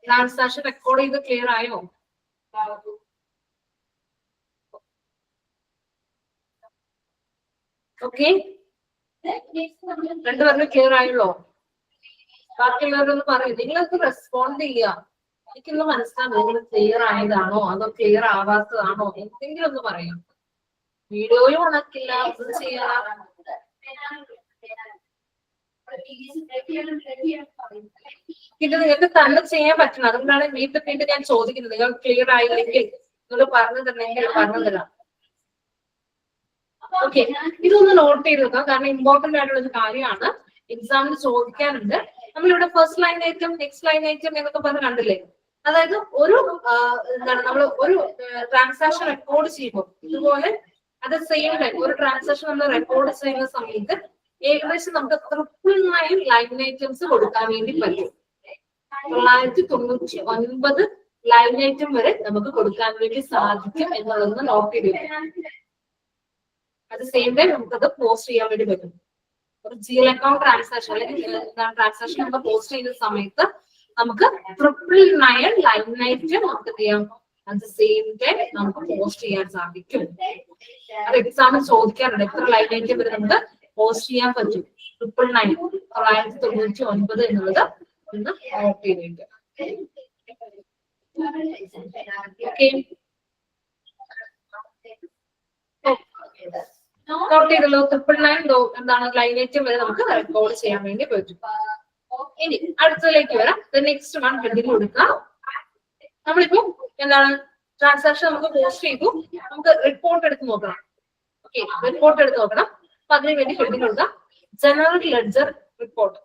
ട്രാൻസാക്ഷൻ റെക്കോർഡ് ചെയ്ത് ക്ലിയർ ആയോ? ഓക്കെ, രണ്ടുപേരും ക്ലിയർ ആയല്ലോ? ബാക്കിയുള്ളവരൊന്ന് പറയും. നിങ്ങളൊക്കെ റെസ്പോണ്ട് ചെയ്യുക. എനിക്കൊന്ന് മനസ്സിലാവും നിങ്ങൾ ക്ലിയർ ആയതാണോ അതോ ക്ലിയർ ആവാത്തതാണോ, എന്തെങ്കിലും ഒന്ന് പറയാം. വീഡിയോയും ഉണക്കില്ല, ഒന്നും ചെയ്യാ. ഇത് നിങ്ങൾക്ക് തന്നെ ചെയ്യാൻ പറ്റണം. അതുകൊണ്ടാണ് വീണ്ടും ഞാൻ ചോദിക്കുന്നത്. നിങ്ങൾ ക്ലിയർ ആയില്ലെങ്കിൽ നിങ്ങൾ പറഞ്ഞു തന്നെങ്കിൽ പറഞ്ഞു തരാം. ഓക്കെ, ഇതൊന്ന് നോട്ട് ചെയ്ത് വെക്കാം, കാരണം ഇമ്പോർട്ടന്റ് ആയിട്ടുള്ള ഒരു കാര്യമാണ്. എക്സാമിന് ചോദിക്കാനുണ്ട്. നമ്മളിവിടെ first line item, next line item എന്നൊക്കെ പറഞ്ഞ് കണ്ടില്ലേ? അതായത് ഒരു എന്താണ് നമ്മൾ ഒരു ട്രാൻസാക്ഷൻ റെക്കോർഡ് ചെയ്യുമ്പോൾ ഇതുപോലെ അത് സെയിം ടൈം ഒരു ട്രാൻസാക്ഷൻ നമ്മൾ റെക്കോർഡ് ചെയ്യുന്ന സമയത്ത് ഏകദേശം നമുക്ക് 999 ലൈൻ ഐറ്റംസ് കൊടുക്കാൻ വേണ്ടി പറ്റും. 999 ലൈൻ ഐറ്റം വരെ നമുക്ക് കൊടുക്കാൻ വേണ്ടി സാധിക്കും എന്നുള്ളതൊന്ന് നോട്ട് ചെയ്തിരിക്കും. അത് സെയിം ടൈം നമുക്കത് പോസ്റ്റ് ചെയ്യാൻ വേണ്ടി പറ്റും. ഒരു GL അക്കൗണ്ട് ട്രാൻസാക്ഷൻ അല്ലെങ്കിൽ ട്രാൻസാക്ഷൻ നമ്മൾ പോസ്റ്റ് ചെയ്യുന്ന സമയത്ത് നമുക്ക് 999 ലൈൻ ഐറ്റം നമുക്ക് ചെയ്യാം. അറ്റ് സെയിം ടൈം നമുക്ക് പോസ്റ്റ് ചെയ്യാൻ സാധിക്കും. അത് എക്സാമിൽ ചോദിക്കാറുണ്ട്, എത്ര ലൈൻ ഐറ്റം വരെ നമുക്ക് പോസ്റ്റ് ചെയ്യാൻ പറ്റും. 999 എന്നുള്ളത് ഒന്ന് നോട്ട് ചെയ്തിട്ടുണ്ട്. നോട്ട് ചെയ്തല്ലോ. 999 എന്താണ് ലൈൻ ഐറ്റം വരെ നമുക്ക് റെക്കോർഡ് ചെയ്യാൻ വേണ്ടി പറ്റും. ഇനി അടുത്തതിലേക്ക് വരാം. നെക്സ്റ്റ് വൺ ഹെഡിങ് കൊടുക്കാം. നമ്മളിപ്പോ എന്താണ് ട്രാൻസാക്ഷൻ നമുക്ക് പോസ്റ്റ് ചെയ്തു, നമുക്ക് റിപ്പോർട്ട് എടുത്ത് നോക്കണം. ഓക്കെ, റിപ്പോർട്ട് എടുത്ത് നോക്കണം. അപ്പൊ അതിന് വേണ്ടി ഹെഡിങ് കൊടുക്കാം general ledger report.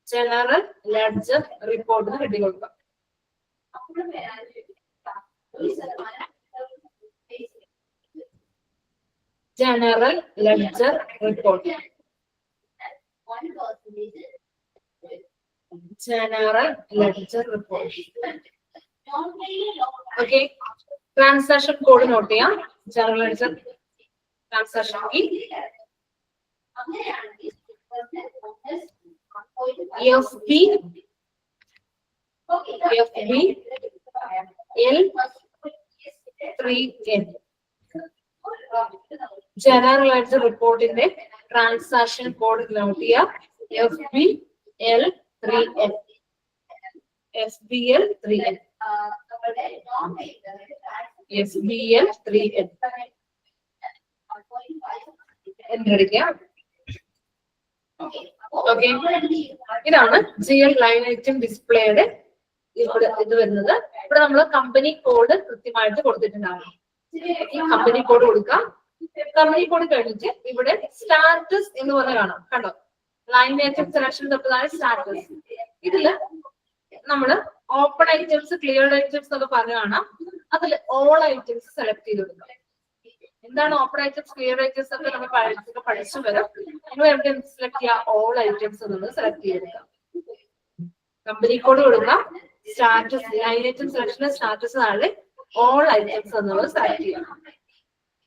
General ledger report heading കൊടുക്കാം. General ledger report. General ledger report. Okay, transaction code note ചെയ്യാം. General ledger transaction key FB FBL3N. General ledger റിപ്പോർട്ടിന്റെ ട്രാൻസാക്ഷൻ കോഡ് നോട്ട് ചെയ്യുക. FBL3N. FBL3N. FBL3N. എന്നടിക്കുക. ഓക്കെ, ഇതാണ് GL line item ഡിസ്പ്ലേയുടെ ഇവിടെ ഇത് വരുന്നത്. ഇവിടെ നമ്മൾ കമ്പനി കോഡ് കൃത്യമായിട്ട് കൊടുത്തിട്ടുണ്ടാവും. ഈ കമ്പനി കോഡ് കൊടുക്കാം. കമ്പനി കോഡ് കഴിഞ്ഞിട്ട് ഇവിടെ സ്റ്റാറ്റസ് എന്ന് പറഞ്ഞ കാണാം. കണ്ടോ, ലൈൻ ഐറ്റം സെലക്ഷൻ തൊട്ടതാണ് സ്റ്റാറ്റസ്. ഇതില് നമ്മള് ഓപ്പൺ ഐറ്റംസ്, ക്ലിയർഡ് ഐറ്റംസ് എന്നൊക്കെ പറഞ്ഞ കാണാം. അതിൽ ഓൾ ഐറ്റംസ് സെലക്ട് ചെയ്ത് കൊടുക്കാം. എന്താണ് ഓപ്പൺ ഐറ്റംസ്, ക്ലിയർ ഐറ്റംസ് ഒക്കെ നമ്മൾ പഠിച്ചു വരും. നിങ്ങൾ എവിടെ സെലക്ട് ചെയ്യുക? ഓൾ ഐറ്റംസ് എന്നുള്ളത് സെലക്ട് ചെയ്തെടുക്കാം. കമ്പനി കോഡ് കൊടുക്കാം. സ്റ്റാറ്റസ്, ലൈൻ ഐറ്റം സെലക്ഷന്റെ സ്റ്റാറ്റസ് താഴെ ഓൾ ഐറ്റംസ് എന്നുള്ളത് സെലക്ട് ചെയ്യാം.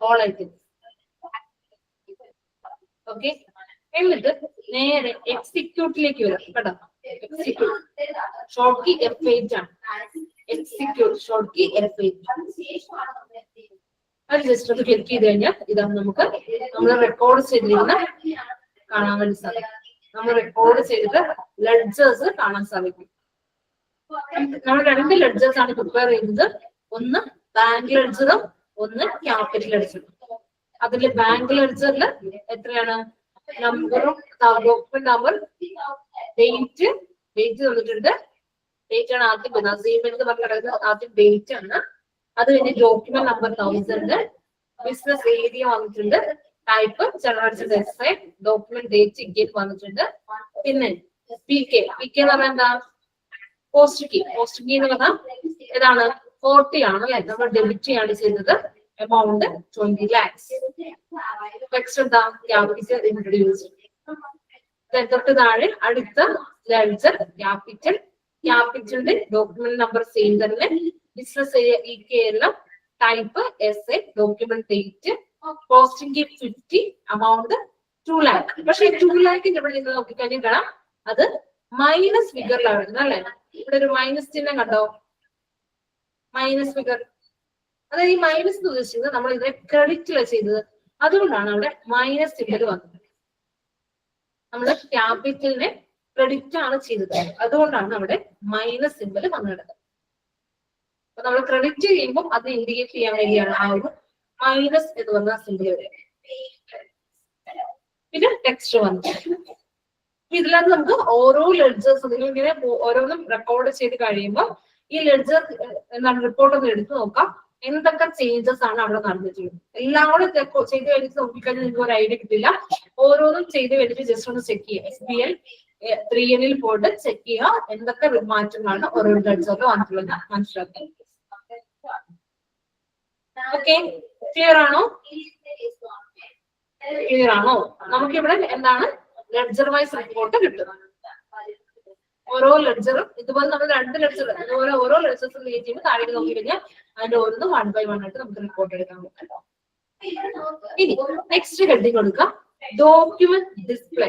All items. ഓക്കെ, എന്നിട്ട് നേരെ എക്സിക്യൂട്ടിലേക്ക് വരാം. കേട്ടോ, എക്സിക്യൂട്ട് ഷോർട്ട് കീ F8 ആണ്. Execute short key F8. അത് ജസ്റ്റ് ഒന്ന് ക്ലിക്ക് ചെയ്ത് കഴിഞ്ഞാൽ ഇതാണ് നമുക്ക് നമ്മൾ റെക്കോർഡ് ചെയ്തിരിക്കുന്ന കാണാൻ വേണ്ടി സാധിക്കും. നമ്മൾ റെക്കോർഡ് ചെയ്തിട്ട് ലെഡ്ജേഴ്സ് കാണാൻ സാധിക്കും. നമ്മൾ രണ്ട് ലെഡ്ജേഴ്സ് ആണ് പ്രിപ്പയർ ചെയ്യുന്നത്. ഒന്ന് ബാങ്ക് ലെഡ്ജറും ഒന്ന് ക്യാപിറ്റൽ ലെഡ്ജറും. അതിൽ ബാങ്ക് ലെഡ്ജറിൽ എത്രയാണ്? നമ്പറും ഡോക്യുമെന്റ് നമ്പർ, ഡേറ്റ് തന്നിട്ടുണ്ട്. ഡേറ്റ് ആണ് ആദ്യം വരുന്നത്. അസൈൻമെന്റ് പറഞ്ഞ കിടക്കുന്നത് ആദ്യം ഡേറ്റ് ആണ്. അത് കഴിഞ്ഞ് ഡോക്യുമെന്റ് നമ്പർ 1000, ബിസിനസ് ഏരിയ വന്നിട്ടുണ്ട്, type general SI, document date ഇങ്ങനെ വന്നിട്ടുണ്ട്. പിന്നെ PK എന്ന് പറഞ്ഞാൽ എന്താ? പോസ്റ്റ് കീ എന്ന് പറഞ്ഞാൽ ഏതാണ്? 40 ആണ് അല്ലെ? നമ്മൾ ഡെബിറ്റ് ചെയ്യാണ് ചെയ്തത്. Amount 20 lakhs. നെക്സ്റ്റ് എന്താ? Capital introduce. തൊട്ട് താഴെ അടുത്ത ലെഡ്ജർ ക്യാപിറ്റലിന്റെ ഡോക്യുമെന്റ് നമ്പർ സെയിം തന്നെ, ബിസിനസ് EK എല്ലാം, type SA, document date, posting 50, amount 2 lakh. പക്ഷെ 2 lakh ഇവിടെ നിന്ന് നോക്കിക്കഴിഞ്ഞാൽ കാണാം അത് മൈനസ് ഫിഗറിലാണ് വരുന്നത് അല്ലെ? ഇവിടെ ഒരു മൈനസ് ചിഹ്നം കണ്ടോ? Minus figure. അതായത് ഈ മൈനസ് എന്ന് ഉദ്ദേശിക്കുന്നത് നമ്മൾ ഇതിനെ ക്രെഡിറ്റിലാണ് ചെയ്തത്. അതുകൊണ്ടാണ് അവിടെ മൈനസ് സിമ്പൽ വന്നത്. നമ്മൾ ക്യാപിറ്റലിനെ ക്രെഡിറ്റ് ആണ് ചെയ്തത്. അതുകൊണ്ടാണ് അവിടെ മൈനസ് സിമ്പൽ വന്നിടുന്നത്. അപ്പൊ നമ്മൾ ക്രെഡിറ്റ് ചെയ്യുമ്പോൾ അത് ഇൻഡിക്കേറ്റ് ചെയ്യാൻ വേണ്ടിയാണ് ആ ഒരു മൈനസ് എന്ന് പറഞ്ഞ സിമ്പിൾ വരിക. പിന്നെ ടെക്സ്റ്റ് വന്നു. ഇതിനകത്ത് നമുക്ക് ഓരോ ലെഡ്ജേഴ്സ് ഇങ്ങനെ ഓരോന്നും റെക്കോർഡ് ചെയ്ത് കഴിയുമ്പോൾ ഈ ലെഡ്ജർ എന്താണ് റിപ്പോർട്ട് ഒന്ന് എടുത്തു നോക്കാം. എന്തൊക്കെ ചേഞ്ചസ് ആണ് അവിടെ നടന്നിട്ടുള്ളത്. എല്ലാം കൂടെ ചെയ്ത് കഴിഞ്ഞിട്ട് നോക്കിക്കഴിഞ്ഞാൽ നിങ്ങൾക്ക് ഒരു ഐഡിയ കിട്ടില്ല. ഓരോന്നും ചെയ്ത് കഴിഞ്ഞിട്ട് ജസ്റ്റ് ഒന്ന് ചെക്ക് ചെയ്യുക. FBL3N പോയിട്ട് ചെക്ക് ചെയ്യുക എന്തൊക്കെ മാറ്റങ്ങളാണ് ഓരോ ലെഡ്ജറിൽ വന്നിട്ടുള്ളത് മനസ്സിലാക്കുക. ഓക്കെ, ക്ലിയർ ആണോ? ക്ലിയർ ആണോ? നമുക്കിവിടെ എന്താണ് ലെഡ്ജർ വൈസ് റിപ്പോർട്ട് കിട്ടുന്നത്. ഓരോ ലെഡ്ജറും ഇതുപോലെ നമ്മൾ രണ്ട് ലെഡ്ജർ ഇതുപോലെ ഓരോ ലെഡ്ജേഴ്സ് ക്രിയേറ്റ് ചെയ്യുമ്പോൾ താഴേക്ക് നോക്കി കഴിഞ്ഞാൽ അതിന്റെ ഓരോന്നും 1 by 1 ആയിട്ട് നമുക്ക് റിപ്പോർട്ട് എടുക്കാൻ പറ്റും. ഇനി നെക്സ്റ്റ് ഹെഡിങ് കൊടുക്കാം, document display.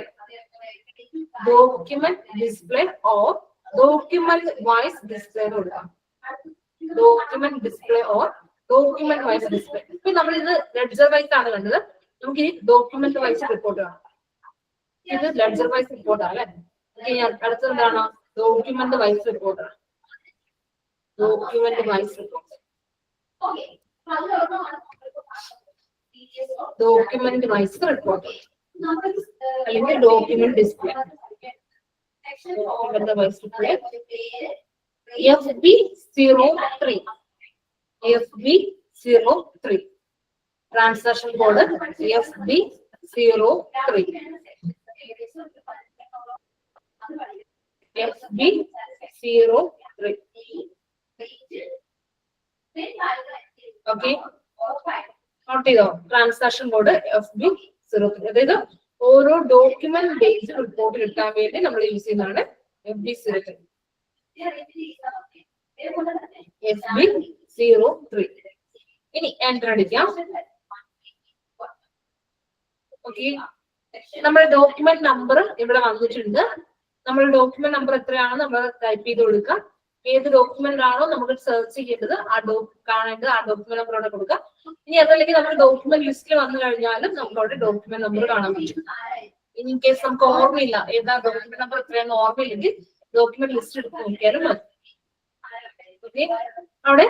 Document display or document wise display കൊടുക്കാം. Document display or document wise display. ഇപ്പൊ നമ്മൾ ഇത് ലെഡ്ജർ വൈസ് ആണ് കണ്ടത്. നമുക്ക് ഈ ഡോക്യുമെന്റ് വൈസ് റിപ്പോർട്ട് കാണാം. ഇത് ലെഡ്ജർ വൈസ് റിപ്പോർട്ട് ആണ് അല്ലെ? അടുത്തത് എന്താണ്? Document wise report. Document wise report, document wise report അല്ലെങ്കിൽ document display. Document wise display FB03. FB03 transaction code FB03. FB03. Okay, note ചെയ്തോ? Transaction code FB03. അതായത് ഓരോ ഡോക്യുമെന്റ് ബേസ്ഡ് റിപ്പോർട്ട് കിട്ടാൻ വേണ്ടി നമ്മൾ യൂസ് ചെയ്യുന്നതാണ് FB03. FB03. ഇനി enter അടിക്കാം. ഓക്കെ, നമ്മുടെ ഡോക്യുമെന്റ് നമ്പർ ഇവിടെ വന്നിട്ടുണ്ട്. നമ്മൾ ഡോക്യുമെന്റ് നമ്പർ എത്രയാണ് നമ്മൾ ടൈപ്പ് ചെയ്ത് കൊടുക്കുക. ഏത് ഡോക്യുമെന്റ് ആണോ നമുക്ക് സെർച്ച് ചെയ്യേണ്ടത് കാണേണ്ടത് ആ ഡോക്യുമെന്റ് നമ്പർ അവിടെ കൊടുക്കുക. ഇനി അതല്ലെങ്കിൽ നമ്മുടെ ഡോക്യുമെന്റ് ലിസ്റ്റിൽ വന്നു കഴിഞ്ഞാലും നമുക്ക് അവിടെ ഡോക്യുമെന്റ് നമ്പർ കാണാൻ പറ്റും. ഇൻ കേസ് നമുക്ക് ഓർമ്മയില്ല ഏതാ ഡോക്യുമെന്റ് നമ്പർ എത്രയാണെന്ന് ഓർമ്മയില്ലെങ്കിൽ ഡോക്യുമെന്റ് ലിസ്റ്റ് എടുത്ത് നോക്കിയാലും മതി. ഓക്കെ, അവിടെ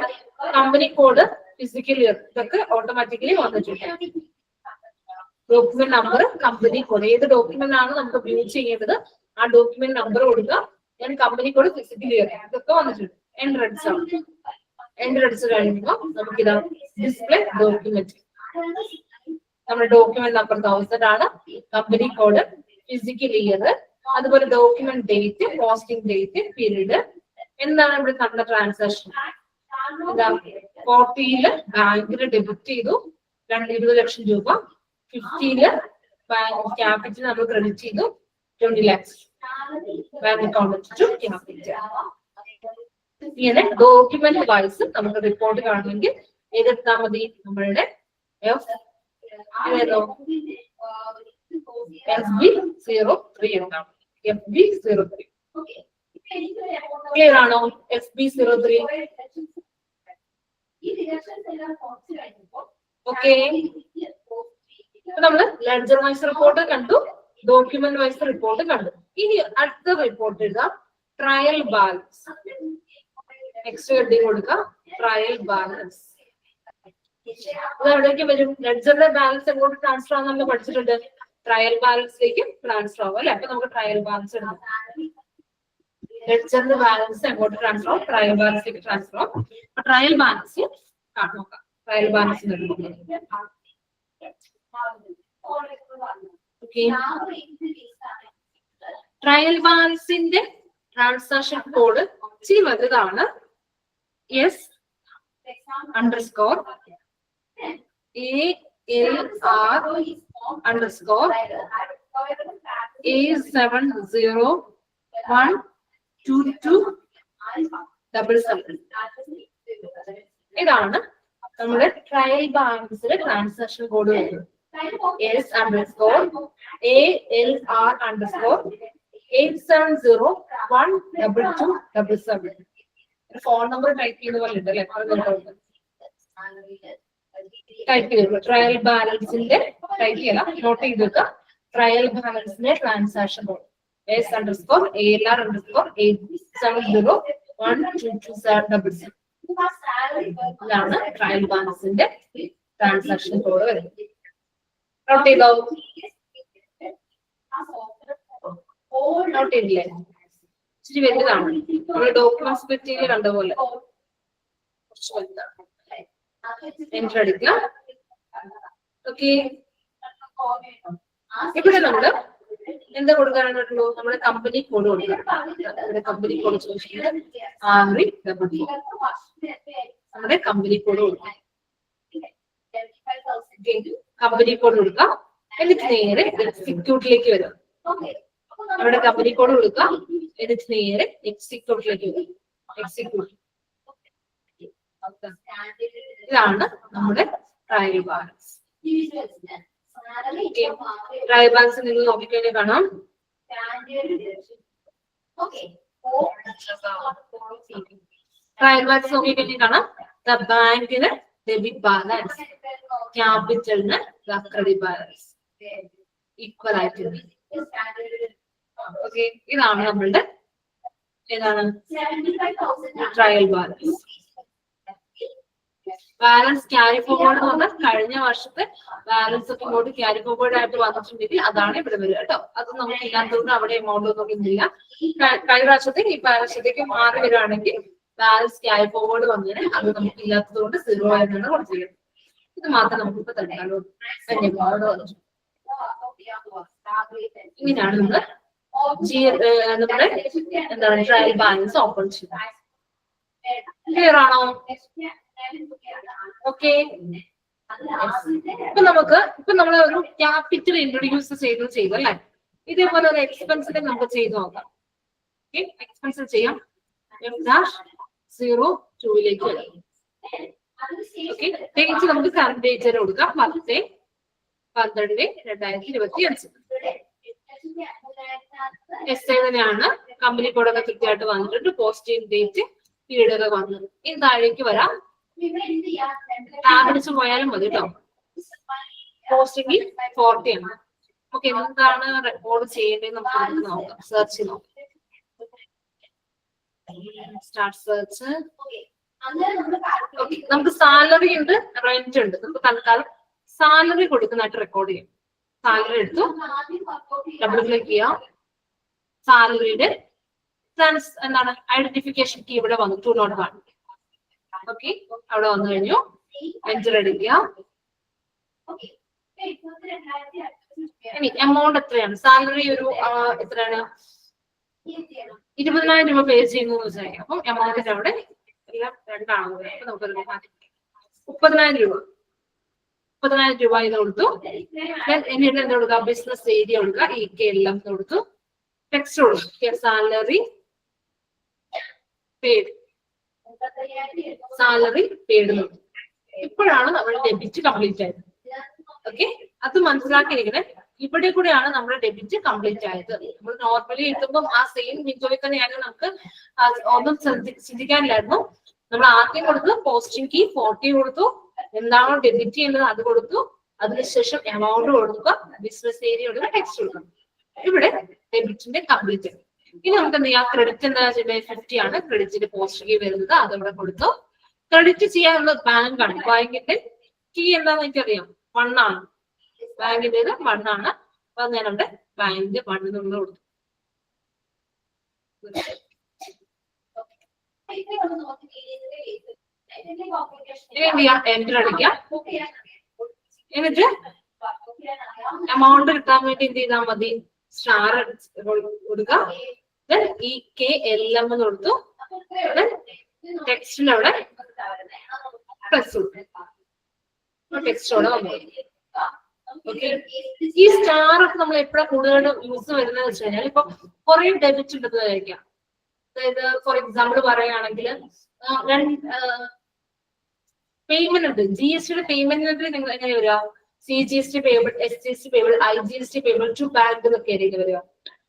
കമ്പനി കോഡ്, ഫിസിക്കൽ ഇയർ ഇതൊക്കെ ഓട്ടോമാറ്റിക്കലി വന്നിട്ടുണ്ട്. ഡോക്യുമെന്റ് നമ്പർ, കമ്പനി കോഡ്, ഏത് ഡോക്യുമെന്റ് ആണ് നമുക്ക് വ്യൂ ചെയ്യേണ്ടത് ആ ഡോക്യുമെന്റ് നമ്പർ കൊടുക്കുക. ഞാൻ കമ്പനി കോഡ്, ഫിസിക്കൽ ഇയർ ഇതൊക്കെ വന്നിട്ടുണ്ട്. എൻ്റർ അടിച്ചാൽ എൻ്റർ അടിച്ചു കഴിയുമ്പോൾ നമുക്കിതാ ഡിസ്പ്ലേ ഡോക്യുമെന്റ്. നമ്മുടെ ഡോക്യുമെന്റ് നമ്പർ 1000 ആണ്, കമ്പനി കോഡ്, ഫിസിക്കൽ ഇയർ, അതുപോലെ document date, posting date, period. എന്താണ് ഇവിടെ കണ്ട ട്രാൻസാക്ഷൻ? 40 ബാങ്കിന് ഡെബിറ്റ് ചെയ്തു 20 ലക്ഷം രൂപ, 50 ക്യാപിറ്റൽ നമ്മൾ ക്രെഡിറ്റ് ചെയ്തു 20 lakhs bank account to capital. ഇങ്ങനെ ഡോക്യുമെന്റ് വൈസ് നമുക്ക് റിപ്പോർട്ട് കാണണമെങ്കിൽ ഏതെടുത്താൽ മതി? നമ്മളുടെ FB03 എന്നാണ്. FB03 ക്ലിയർ ആണോ? FB03 okay. നമ്മള് ലെഡ്ജർ വൈസ് റിപ്പോർട്ട് കണ്ടു, ഡോക്യുമെന്റ് വൈസ് റിപ്പോർട്ട് കണ്ടു. ഇനി അടുത്ത റിപ്പോർട്ട് എഴുതാം, ട്രയൽ ബാലൻസ്. നെക്സ്റ്റ് ഹെഡിങ് കൊടുക്കാം, ട്രയൽ ബാലൻസ്. അത് എവിടേക്ക് വരും? ലെഡ്ജറിന്റെ ബാലൻസ് എങ്ങോട്ട് ട്രാൻസ്ഫർ ആണെന്ന് നമ്മൾ പഠിച്ചിട്ടുണ്ട്. ട്രയൽ ബാലൻസിലേക്ക് ട്രാൻസ്ഫർ ആവും അല്ലെ? അപ്പൊ നമുക്ക് ട്രയൽ ബാലൻസ് എടുക്കാം. ലെഡ്ജറിന്റെ ബാലൻസ് എങ്ങോട്ട് ട്രാൻസ്ഫർ ആവും? ട്രയൽ ബാലൻസിലേക്ക് ട്രാൻസ്ഫർ ആവും. ട്രയൽ ബാലൻസ് നോക്കാം. ട്രയൽ ബാലൻസ് ട്രയൽ ബാലൻസിന്റെ ട്രാൻസാക്ഷൻ കോഡ് ഇച്ചിരി വലുതാണ്. S_ALR_A700123 ഇതാണ് നമ്മുടെ ട്രയൽ ബാലൻസിന്റെ ട്രാൻസാക്ഷൻ കോഡ് വരുന്നത്. S_ALR_A700123 ഫോൺ നമ്പർ ടൈപ്പ് ചെയ്യുന്ന പോലെ ഉണ്ട് അല്ലെ? ടൈപ്പ് ചെയ്തു. ട്രയൽ ബാലൻസിന്റെ ടൈപ്പ് ചെയ്യണം, നോട്ട് ചെയ്ത് വെക്കുക. ട്രയൽ ബാലൻസിന്റെ ട്രാൻസാക്ഷൻ കോഡ് S_ALR_A700123 ഇതാണ് ട്രയൽ ബാലൻസിന്റെ ട്രാൻസാക്ഷൻ കോഡ് വരുന്നത്. നോട്ട് ചെയ്തോ? നോട്ട് ചെയ്തില്ലേ? ഇച്ചിരി വലുതാണ്. നമ്മൾ ഡോക്യുമെന്റ് സ്പ്ലിറ്റിംഗ് കണ്ട പോലെ കുറച്ച് വലുതാണ്. എൻ്റർ അടിക്കുക. ഓക്കെ, ഇവിടെ നമ്മള് എന്താ കൊടുക്കാനായിട്ടുള്ളൂ? നമ്മുടെ കമ്പനി കോഡ് കൊടുക്കുക. നമ്മുടെ കമ്പനി കോഡ് ചോദിച്ചിട്ടുണ്ട് RE44. നമ്മുടെ കമ്പനി കോഡ് കൊടുക്കാം. കമ്പനി കോഡ് കൊടുക്കാം. എന്നിട്ട് നേരെ എക്സിക്യൂട്ടിലേക്ക് വരും. നമ്മുടെ കമ്പനി കോഡ് കൊടുക്കാം. എന്നിട്ട് നേരെ എക്സിക്യൂട്ടിലേക്ക് വരും. എക്സിക്യൂട്ട് ഇതാണ് നമ്മുടെ ട്രയൽ ബാലൻസ്. ട്രയൽ ബാലൻസ് നിങ്ങൾ നോക്കിക്കഴിഞ്ഞാൽ കാണാം. ട്രയൽ ബാലൻസ് നോക്കിക്കഴിഞ്ഞാൽ കാണാം. ബാങ്കിന് ഡെബിറ്റ് ബാലൻസ്, ക്യാപിറ്റലിന് ക്രെഡിറ്റ് ബാലൻസ് ഈക്വൽ ആയിട്ടുണ്ട്. ഓക്കെ, ഇതാണ് നമ്മളുടെ ഏതാണ് trial balance. Balance carry forward എന്ന് പറഞ്ഞാൽ കഴിഞ്ഞ വർഷത്തെ ബാലൻസ് ഒക്കെ ഇങ്ങോട്ട് ക്യാരി ഫോർവേഡ് ആയിട്ട് വന്നിട്ടുണ്ടെങ്കിൽ അതാണ് ഇവിടെ വരിക കേട്ടോ. അത് നമുക്ക് ഇല്ലാത്തതുകൊണ്ട് അവിടെ എമൗണ്ട് ഒന്നും ഇല്ല. കഴിഞ്ഞ പ്രാവശ്യത്തേക്ക് ഈ പ്രാവശ്യത്തേക്ക് മാറി വരികയാണെങ്കിൽ ബാലൻസ് ക്യാരി ഫോർവേഡ് വന്നതിന് അത് നമുക്ക് ഇല്ലാത്തത് കൊണ്ട് 0 ആയിട്ടാണ് കൊടുത്തിരിക്കുന്നത്. ഇത് മാത്രം നമുക്കിപ്പോ തൽക്കാലം എമൗണ്ട് വന്നിട്ടുണ്ട്. ഇങ്ങനെയാണ് നമ്മൾ നമ്മുടെ എന്താണ് ട്രയൽ ബാലൻസ് ഓപ്പൺ ചെയ്യുന്നത്. ക്ലിയർ ആണോ? ഓക്കെ, ഇപ്പൊ നമ്മൾ ഒരു ക്യാപിറ്റൽ ഇൻട്രൊഡ്യൂസ് ചെയ്തു അല്ലെ? ഇതേപോലെ ഒരു എക്സ്പെൻസിനെ നമുക്ക് ചെയ്ത് നോക്കാം. എക്സ്പെൻസ് ചെയ്യാം. F-02ലേക്ക് വരാം. ഓക്കെ, ഡേറ്റ് നമുക്ക് കറന്റ് ഡേറ്റ് കൊടുക്കാം. 10/12/2025. എസ് തന്നെയാണ്. കമ്പനി കോഡൊക്കെ കൃത്യമായിട്ട് വന്നിട്ടുണ്ട്. പോസ്റ്റിംഗ് ഡേറ്റ് പീരീഡ് ഒക്കെ വന്നു. ഇനി താഴേക്ക് വരാം. ടാബിടിച്ച് പോയാലും മതി കേട്ടോ. പോസ്റ്റിംഗ് 40 ആണ്. നമുക്ക് എന്താണ് റെക്കോർഡ് ചെയ്യേണ്ടത് നമുക്ക് നോക്കാം. സെർച്ച് നോക്കാം. Start search. ഓക്കെ, നമുക്ക് സാലറി ഉണ്ട്, റെന്റ് ഉണ്ട്. നമുക്ക് തൽക്കാലം സാലറി കൊടുക്കുന്നതായിട്ട് റെക്കോർഡ് ചെയ്യാം. സാലറി എടുത്തു, ഡബിൾ ക്ലിക്ക് ചെയ്യാം. സാലറിയുടെ എന്താണ് ഐഡന്റിഫിക്കേഷൻ കീ ഇവിടെ വന്നു 201. ഓക്കെ, അവിടെ വന്നു കഴിഞ്ഞു. എൻറ്റർ അടിക്കുക. ഇനി എമൗണ്ട് എത്രയാണ്? സാലറി ഒരു എത്രയാണ്? 20,000 രൂപ പേ ചെയ്യുന്നു എന്ന് വെച്ചാൽ അപ്പം എമൗണ്ടിന്റെ അവിടെ എല്ലാം രണ്ടാണ്. അപ്പൊ നമുക്ക് 30,000 രൂപ. 30,000 രൂപ ഇത് കൊടുത്തു. എന്നിട്ട് എന്താ കൊടുക്കുക? ബിസിനസ് ഏരിയ കൊടുക്കുക. EK എല്ലാം കൊടുത്തു. ടെക്സ്റ്റ് കൊടുക്കുക. Salary paid. Salary paid. ഇപ്പോഴാണ് നമ്മൾ ഡെബിറ്റ് കംപ്ലീറ്റ് ആയത്. ഓക്കെ, അത് മനസ്സിലാക്കിയിരിക്കണേ. ഇവിടെ കൂടെയാണ് നമ്മുടെ ഡെബിറ്റ് കംപ്ലീറ്റ് ആയത്. നമ്മൾ നോർമലി എഴുതുമ്പോൾ ആ സെയിം വിൻഡോയിൽ തന്നെയാണ്. നമുക്ക് ഒന്നും ചിന്തിക്കാനില്ലായിരുന്നു. നമ്മൾ ആദ്യം കൊടുത്തു പോസ്റ്റിംഗ് കീ 40 കൊടുത്തു. എന്താണോ ഡെബിറ്റ് ചെയ്യുന്നത് അത് കൊടുത്തു. അതിനുശേഷം എമൗണ്ട് കൊടുക്കുക, ബിസിനസ് ഏരിയ കൊടുക്കുക, ടെക്സ്റ്റ് കൊടുക്കണം. ഇവിടെ ഡെബിറ്റിന്റെ കംപ്ലീറ്റ്. ഇനി നമുക്ക് എന്ത് ചെയ്യാം? ക്രെഡിറ്റ് എന്താ വെച്ചിട്ടുണ്ടെങ്കിൽ 50 ആണ് ക്രെഡിറ്റിന്റെ പോസ്റ്റ് കീ വരുന്നത്. അതവിടെ കൊടുത്തു. ക്രെഡിറ്റ് ചെയ്യാനുള്ള ബാങ്ക് ആണ്. ബാങ്കിന്റെ കീ എന്താണെന്ന് എനിക്കറിയാം, 1 ആണ്. ബാങ്കിന്റേത് 1 ആണ്. അപ്പൊ ഞാൻ അവിടെ ബാങ്കിന്റെ 1 നമ്മൾ കൊടുത്തു. എൻറ്റർ അടിക്കാം. എന്നിട്ട് എമൗണ്ട് കിട്ടാൻ വേണ്ടി എന്ത് ചെയ്താൽ മതി? സ്റ്റാർ കൊടുക്കുക. EK LM എന്ന് കൊടുത്തു. ടെക്സ്റ്റിൽ അവിടെ പ്ലസ് ടെക്സ്റ്റോടെ വന്നു. ഓക്കെ, ഈ സ്റ്റാർ ഒക്കെ നമ്മൾ എപ്പോഴാണ് കൂടുതൽ യൂസ് വരുന്നത് വെച്ച് കഴിഞ്ഞാൽ ഇപ്പൊ കുറെ ഡെബിറ്റ് ഉണ്ടെന്ന് വിചാരിക്കാം. അതായത് ഫോർ എക്സാമ്പിൾ പറയുകയാണെങ്കിൽ പേയ്മെന്റ് ഉണ്ട്. GST പേയ്മെന്റ് നിങ്ങൾ എങ്ങനെ വരിക? CGST payable, SGST payable, IGST payable to bank എന്നൊക്കെ ആയിരിക്കും വരിക.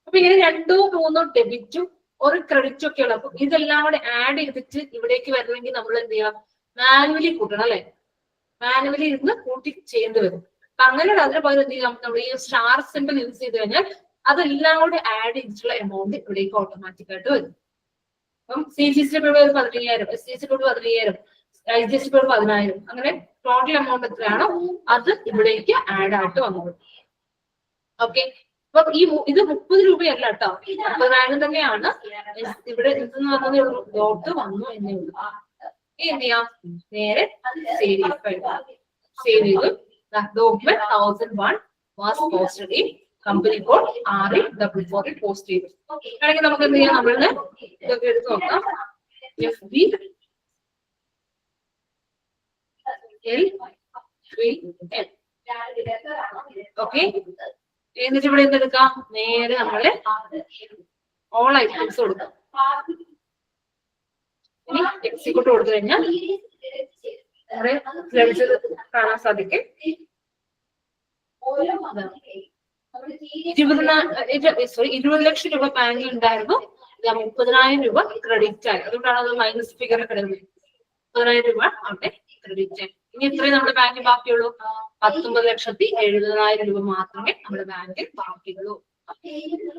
അപ്പൊ ഇങ്ങനെ 2 3 ഡെബിറ്റും ഒരു ക്രെഡിറ്റും ഒക്കെ ഉള്ള. അപ്പൊ ഇതെല്ലാം കൂടെ ആഡ് ചെയ്തിട്ട് ഇവിടേക്ക് വരണമെങ്കിൽ നമ്മൾ എന്ത് ചെയ്യാം? മാനുവലി കൂട്ടണം അല്ലെ? മാനുവലി ഇരുന്ന് കൂട്ടി ചെയ്യേണ്ടി വരും. അപ്പൊ അങ്ങനെ അതിന് പകരം എന്ത് ചെയ്യാം? നമ്മൾ ഈ സ്റ്റാർ സിമ്പിൾ യൂസ് ചെയ്ത് കഴിഞ്ഞാൽ അതെല്ലാം കൂടെ ആഡ് ചെയ്തിട്ടുള്ള എമൗണ്ട് ഇവിടേക്ക് ഓട്ടോമാറ്റിക് ആയിട്ട് വരും. അപ്പം CGST payable 15,000, SGST payable 15,000, IGST payable 10,000. അങ്ങനെ ടോട്ടൽ എമൗണ്ട് എത്രയാണോ അത് ഇവിടേക്ക് ആഡ് ആയിട്ട് വന്നോളൂ. ഓക്കെ, അപ്പൊ ഇത് 30 രൂപയല്ല കേട്ടോ, 30,000 തന്നെയാണ്. ഇവിടെ ഇതെന്ന് പറഞ്ഞ ഡോട്ട് വന്നു എന്നേ ഉള്ളൂ. എന്ത് ചെയ്യാം? നേരെ സേവ് ചെയ്തു. Document 1001 was posted in company code 644 post ചെയ്തു. അല്ലെങ്കിൽ നമുക്ക് എന്ത് ചെയ്യാം? നമ്മളുടെ ഇതൊക്കെ എടുത്ത് നോക്കാം. FB LVL. ഓക്കെ, എന്നിട്ട് ഇവിടെ എന്തെടുക്കാം? നേരെ നമ്മള് ഓൾ ഐറ്റംസ് കൊടുക്കാം. ഇനി എക്സിക്യൂട്ട് കൊടുത്തു കഴിഞ്ഞാൽ ലഭിച്ചത് കാണാൻ സാധിക്കും. 20 ലക്ഷം രൂപ ബാങ്കിൽ ഉണ്ടായിരുന്നു. 30,000 രൂപ ക്രെഡിറ്റ് ആയി. അതുകൊണ്ടാണ് അത് മൈനസ് ഫിഗർ കിടന്നത്. 30,000 രൂപ അവിടെ ക്രെഡിറ്റ് ആയി. ഇനി എത്രയും നമ്മുടെ ബാങ്കിൽ ബാക്കിയുള്ളൂ? 19,70,000 രൂപ മാത്രമേ നമ്മുടെ ബാങ്കിൽ ബാക്കിയുള്ളൂ.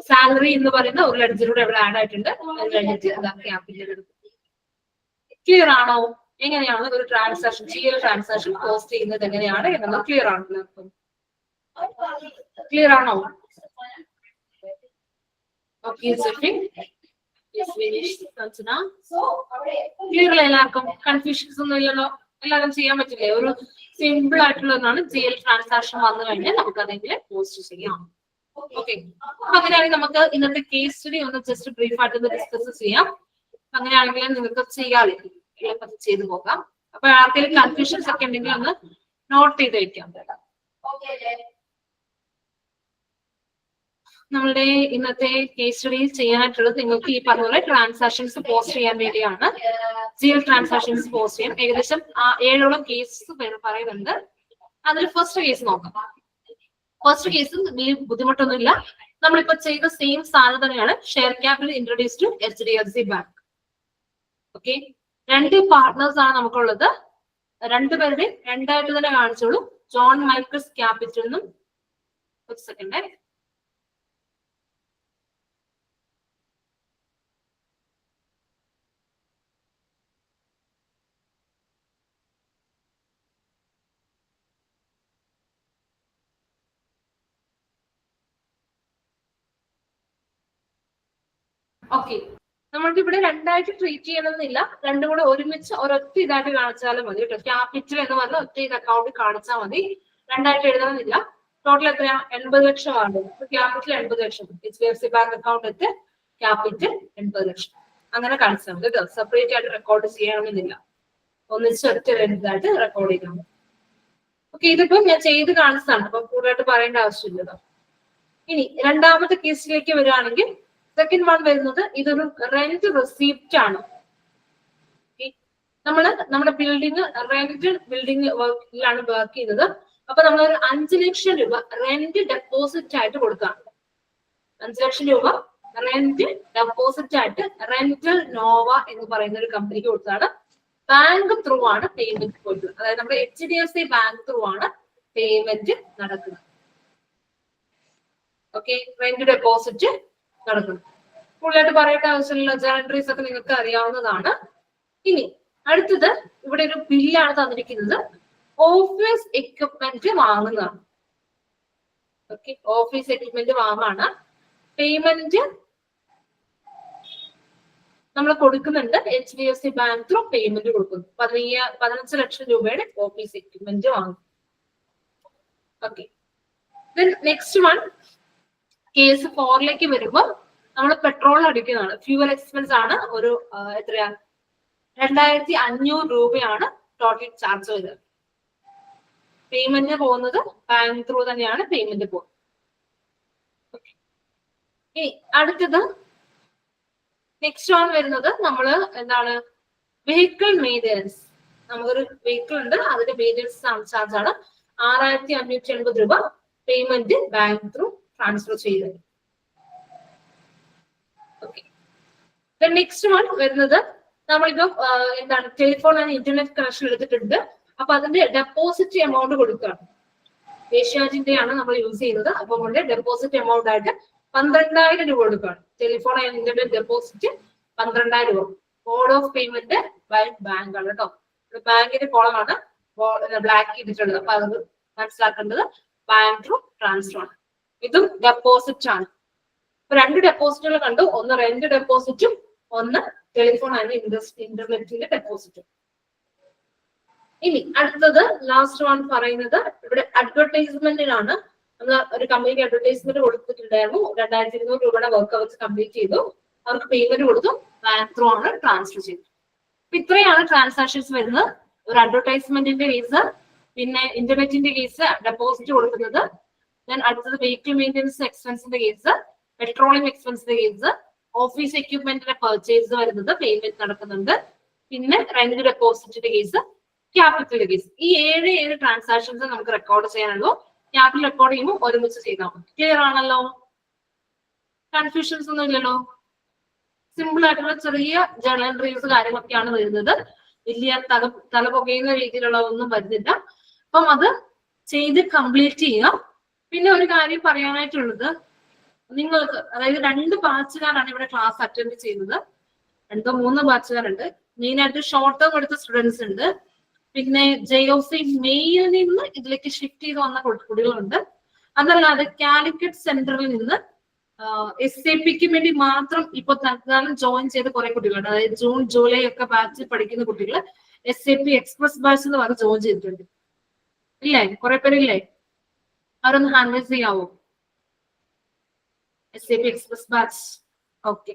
സാലറി എന്ന് പറയുന്ന ഒരു ലെഡ്ജർ ഇവിടെ ആഡ് ആയിട്ടുണ്ട്. അത് കഴിഞ്ഞിട്ട് ക്യാപിറ്റൽ. ക്ലിയർ ആണോ? എങ്ങനെയാണ് ഒരു ട്രാൻസാക്ഷൻ ട്രാൻസാക്ഷൻ പോസ്റ്റ് ചെയ്യുന്നത് എങ്ങനെയാണ് എന്നുള്ളത് ക്ലിയർ ആണല്ലോ? ക്ലിയർ ആണോ? ക്ലിയർ അല്ലേ എല്ലാവർക്കും? കൺഫ്യൂഷൻസ് ഒന്നും ഇല്ലല്ലോ? എല്ലാവരും ചെയ്യാൻ പറ്റില്ലേ? ഒരു സിമ്പിൾ ആയിട്ടുള്ളതാണ്. ട്രാൻസാക്ഷൻ വന്നു കഴിഞ്ഞാൽ നമുക്ക് അതെങ്കിലും പോസ്റ്റ് ചെയ്യാം. ഓക്കെ, അപ്പൊ അങ്ങനെയാണെങ്കിൽ നമുക്ക് ഇന്നത്തെ കേസ് സ്റ്റഡി ഒന്ന് ജസ്റ്റ് ബ്രീഫ് ആയിട്ട് ഡിസ്കസ് ചെയ്യാം. അങ്ങനെയാണെങ്കിൽ നിങ്ങൾക്ക് ചെയ്യാതെ ചെയ്തു പോകാം. അപ്പൊ ആർക്കെങ്കിലും കൺഫ്യൂഷൻസ് ഒക്കെ ഉണ്ടെങ്കിൽ ഒന്ന് നോട്ട് ചെയ്ത് വെക്കാം. നമ്മളുടെ ഇന്നത്തെ കേസ് സ്റ്റഡിയിൽ ചെയ്യാനായിട്ടുള്ളത് നിങ്ങൾക്ക് ഈ പറഞ്ഞ പോലെ ട്രാൻസാക്ഷൻസ് പോസ്റ്റ് ചെയ്യാൻ വേണ്ടിയാണ്. ട്രാൻസാക്ഷൻസ് പോസ്റ്റ് ചെയ്യാം. ഏകദേശം 7ഓളം കേസ് പറയുന്നുണ്ട്. അതിൽ ഫസ്റ്റ് കേസ് നോക്കാം. ഫസ്റ്റ് കേസ് വലിയ ബുദ്ധിമുട്ടൊന്നുമില്ല. നമ്മളിപ്പോ ചെയ്ത സെയിം സാധനം തന്നെയാണ്. Share capital introduce to HDFC bank. Okay, 2 partners ആണ് നമുക്കുള്ളത്. രണ്ടുപേരുടെയും രണ്ടായിട്ട് തന്നെ കാണിച്ചോളൂ. ജോൺ മൈക്കിൾസ് ക്യാപിറ്റൽ എന്നും. ഒരു സെക്കൻഡ്. ഓക്കെ, നമ്മൾക്ക് ഇവിടെ രണ്ടായിട്ട് ട്രീറ്റ് ചെയ്യണമെന്നില്ല. രണ്ടും കൂടെ ഒരുമിച്ച് ഒരൊറ്റ ഇതായിട്ട് കാണിച്ചാലും മതി കേട്ടോ. ക്യാപിറ്റൽ എന്ന് പറഞ്ഞ ഒറ്റ ഇത് അക്കൗണ്ടിൽ കാണിച്ചാൽ മതി, രണ്ടായിട്ട് എഴുതണമെന്നില്ല. ടോട്ടൽ എത്രയാ? 80 ലക്ഷമാണ്. ക്യാപിറ്റൽ 80 ലക്ഷം. HDFC ബാങ്ക് അക്കൗണ്ട് എത്ത് ക്യാപിറ്റൽ 80 ലക്ഷം. അങ്ങനെ കാണിച്ചാൽ മതി കേട്ടോ. സെപ്പറേറ്റ് ആയിട്ട് റെക്കോർഡ് ചെയ്യണമെന്നില്ല, ഒന്നിച്ച് ഒറ്റ ഇതായിട്ട് റെക്കോർഡ് ചെയ്യണം. ഓക്കെ, ഇതിപ്പോ ഞാൻ ചെയ്ത് കാണിച്ചതാണ്, അപ്പൊ കൂടുതലായിട്ട് പറയേണ്ട ആവശ്യമില്ലല്ലോ. ഇനി രണ്ടാമത്തെ കേസിലേക്ക് വരികയാണെങ്കിൽ, സെക്കൻഡ് വൺ വരുന്നത് ഇതൊരു റെന്റ് റെസിപ്റ്റ് ആണ്. നമ്മള് നമ്മുടെ ബിൽഡിംഗ് റെന്റ് ബിൽഡിംഗ് വർക്കിലാണ് വർക്ക് ചെയ്തത്. അപ്പൊ നമ്മളൊരു 5 ലക്ഷം രൂപ റെന്റ് ഡെപ്പോസിറ്റ് ആയിട്ട് കൊടുക്കാം. 5 ലക്ഷം രൂപ റെന്റ് ഡെപ്പോസിറ്റ് ആയിട്ട് റെന്റൽ നോവ എന്ന് പറയുന്ന ഒരു കമ്പനിക്ക് കൊടുത്താണ്. ബാങ്ക് ത്രൂ ആണ് പേയ്മെന്റ് പോയിട്ടുള്ളത്. അതായത് നമ്മുടെ HDFC ബാങ്ക് ത്രൂ ആണ് പേയ്മെന്റ് നടക്കുന്നത്. ഓക്കെ, റെന്റ് ഡെപ്പോസിറ്റ് നടക്കുന്നു. കൂടുതലായിട്ട് പറയേണ്ട ആവശ്യമില്ല, ജനറീസ് ഒക്കെ നിങ്ങൾക്ക് അറിയാവുന്നതാണ്. ഇനി അടുത്തത് ഇവിടെ ഒരു ബില്ലാണ് തന്നിരിക്കുന്നത്. ഓഫീസ് എക്യുപ്മെന്റ് വാങ്ങുന്നതാണ്. ഓക്കെ, ഓഫീസ് എക്യുപ്മെന്റ് വാങ്ങാണ്. പേയ്മെന്റ് നമ്മൾ കൊടുക്കുന്നുണ്ട്. HDFC ബാങ്ക് ത്രൂ പേയ്മെന്റ് കൊടുക്കുന്നു. 15 ലക്ഷം രൂപയുടെ ഓഫീസ് എക്യുപ്മെന്റ് വാങ്ങും. ഓക്കെ, നെക്സ്റ്റ് വൺ കേസ് 4ലേക്ക് വരുമ്പോൾ നമ്മൾ പെട്രോൾ അടിക്കുന്നതാണ്. ഫ്യൂവൽ എക്സ്പെൻസ് ആണ്. ഒരു എത്രയാ? 2500 രൂപയാണ് ടോട്ടൽ ചാർജ് വരുന്നത്. പേയ്മെന്റ് പോകുന്നത് ബാങ്ക് ത്രൂ തന്നെയാണ് പേയ്മെന്റ് പോകുന്നത്. ഇനി അടുത്തത് നെക്സ്റ്റ് ആണ് വരുന്നത്, നമ്മള് എന്താണ്, വെഹിക്കിൾ മെയിൻ്റെനൻസ്. നമുക്കൊരു വെഹിക്കിൾ ഉണ്ട്, അതിന്റെ മെയിൻ്റെനൻസ് ചാർജ് ആണ് 6580 രൂപ. പേയ്മെന്റ് ബാങ്ക് ത്രൂ ട്രാൻസ്ഫർ ചെയ്തത്. നെക്സ്റ്റ് വൺ വരുന്നത്, നമ്മളിപ്പം എന്താണ്, ടെലിഫോൺ ആൻഡ് ഇന്റർനെറ്റ് കണക്ഷൻ എടുത്തിട്ടുണ്ട്. അപ്പൊ അതിന്റെ ഡെപ്പോസിറ്റ് എമൗണ്ട് കൊടുക്കുകയാണ്. ഏഷ്യാജിന്റെ ആണ് നമ്മൾ യൂസ് ചെയ്യുന്നത്. അപ്പൊ അതിന്റെ ഡെപ്പോസിറ്റ് എമൗണ്ട് ആയിട്ട് 12000 രൂപ കൊടുക്കുകയാണ്. ടെലിഫോൺ ആൻഡ് ഇന്റർനെറ്റ് ഡെപ്പോസിറ്റ് 12000 രൂപ. Mode of payment by bank ആണ് കേട്ടോ. ബാങ്കിന്റെ കോളമാണ് ബ്ലാക്ക് ചെയ്തിട്ടുള്ളത്. അപ്പൊ അത് മനസ്സിലാക്കേണ്ടത് ബാങ്ക് ത്രൂ ട്രാൻസ്ഫർ ആണ്. ഇതും ഡെപ്പോസിറ്റ് ആണ്. ഇപ്പൊ 2 ഡെപ്പോസിറ്റുകൾ കണ്ടു. ഒന്ന് റെന്റ് ഡെപ്പോസിറ്റും ഒന്ന് ടെലിഫോൺ ആൻഡ് ഇന്റർനെറ്റിന്റെ ഡെപ്പോസിറ്റും. ഇനി അടുത്തത് ലാസ്റ്റ് വൺ പറയുന്നത് ഇവിടെ അഡ്വർടൈസ്മെന്റിനാണ്. നമ്മൾ ഒരു കമ്പനിക്ക് അഡ്വർടൈസ്മെന്റ് കൊടുത്തിട്ടുണ്ടായിരുന്നു. 2200 രൂപയുടെ വർക്ക് വെച്ച് കംപ്ലീറ്റ് ചെയ്തു. അവർക്ക് പേയ്മെന്റ് കൊടുത്തു. ബാങ്ക് ത്രൂ ആണ് ട്രാൻസ്ഫർ ചെയ്തത്. അപ്പൊ ഇത്രയാണ് ട്രാൻസാക്ഷൻസ് വരുന്നത്. ഒരു അഡ്വർടൈസ്മെന്റിന്റെ കേസ്, പിന്നെ ഇന്റർനെറ്റിന്റെ കേസ്, ഡെപ്പോസിറ്റ് കൊടുക്കുന്നത്, ദെൻ അടുത്തത് വെഹിക്കിൾ മെയിൻ്റെനൻസ് എക്സ്പെൻസിന്റെ കേസ്, പെട്രോളിയം എക്സ്പെൻസിന്റെ കേസ്, ഓഫീസ് എക്യുപ്മെന്റിന്റെ പർച്ചേസ് വരുന്നത്, പേയ്മെന്റ് നടക്കുന്നുണ്ട്, പിന്നെ റെന്റ് ഡെപ്പോസിറ്റിന്റെ കേസ്, ക്യാപിറ്റലിന്റെ കേസ്. ഈ 7 ട്രാൻസാക്ഷൻസ് നമുക്ക് റെക്കോർഡ് ചെയ്യാനുള്ളൂ. ക്യാപിറ്റൽ റെക്കോർഡ് ചെയ്യുമ്പോൾ ഒരുമിച്ച് ചെയ്താൽ മതി. ക്ലിയർ ആണല്ലോ? കൺഫ്യൂഷൻസ് ഒന്നും ഇല്ലല്ലോ? സിമ്പിൾ ആയിട്ടുള്ള ചെറിയ ജേർണൽ എൻട്രീസ് കാര്യങ്ങളൊക്കെയാണ് വരുന്നത്. വലിയ തല പുകയുന്ന രീതിയിലുള്ള ഒന്നും വരുന്നില്ല. അപ്പം അത് ചെയ്ത് കംപ്ലീറ്റ് ചെയ്യാം. പിന്നെ ഒരു കാര്യം പറയാനായിട്ടുള്ളത്, നിങ്ങൾക്ക് അതായത് 2 ബാച്ചുകാരാണ് ഇവിടെ ക്ലാസ് അറ്റൻഡ് ചെയ്യുന്നത്. 2-3 ബാച്ചുകാരുണ്ട്. മെയിൻ ആയിട്ട് ഷോർട്ട് ടേം എടുത്ത സ്റ്റുഡൻസ് ഉണ്ട്. പിന്നെ JOC മെയിലിൽ നിന്ന് ഇതിലേക്ക് ഷിഫ്റ്റ് ചെയ്ത് വന്ന കുട്ടികളുണ്ട്. അതല്ലാതെ കാലിക്കറ്റ് സെന്ററിൽ നിന്ന് SAPക്ക് വേണ്ടി മാത്രം ഇപ്പൊ തൽക്കാലം ജോയിൻ ചെയ്ത കുറെ കുട്ടികളുണ്ട്. അതായത് ജൂൺ ജൂലൈ ഒക്കെ ബാച്ചിൽ പഠിക്കുന്ന കുട്ടികൾ SAP എക്സ്പ്രസ് ബാച്ച് എന്ന് പറഞ്ഞ് ജോയിൻ ചെയ്തിട്ടുണ്ട്. ഇല്ലേ? കുറെ പേരില്ലേ? അവരൊന്ന് ഹാൻഡ് റൈസ് ചെയ്യാവോ? SAP express batch. ഓക്കെ,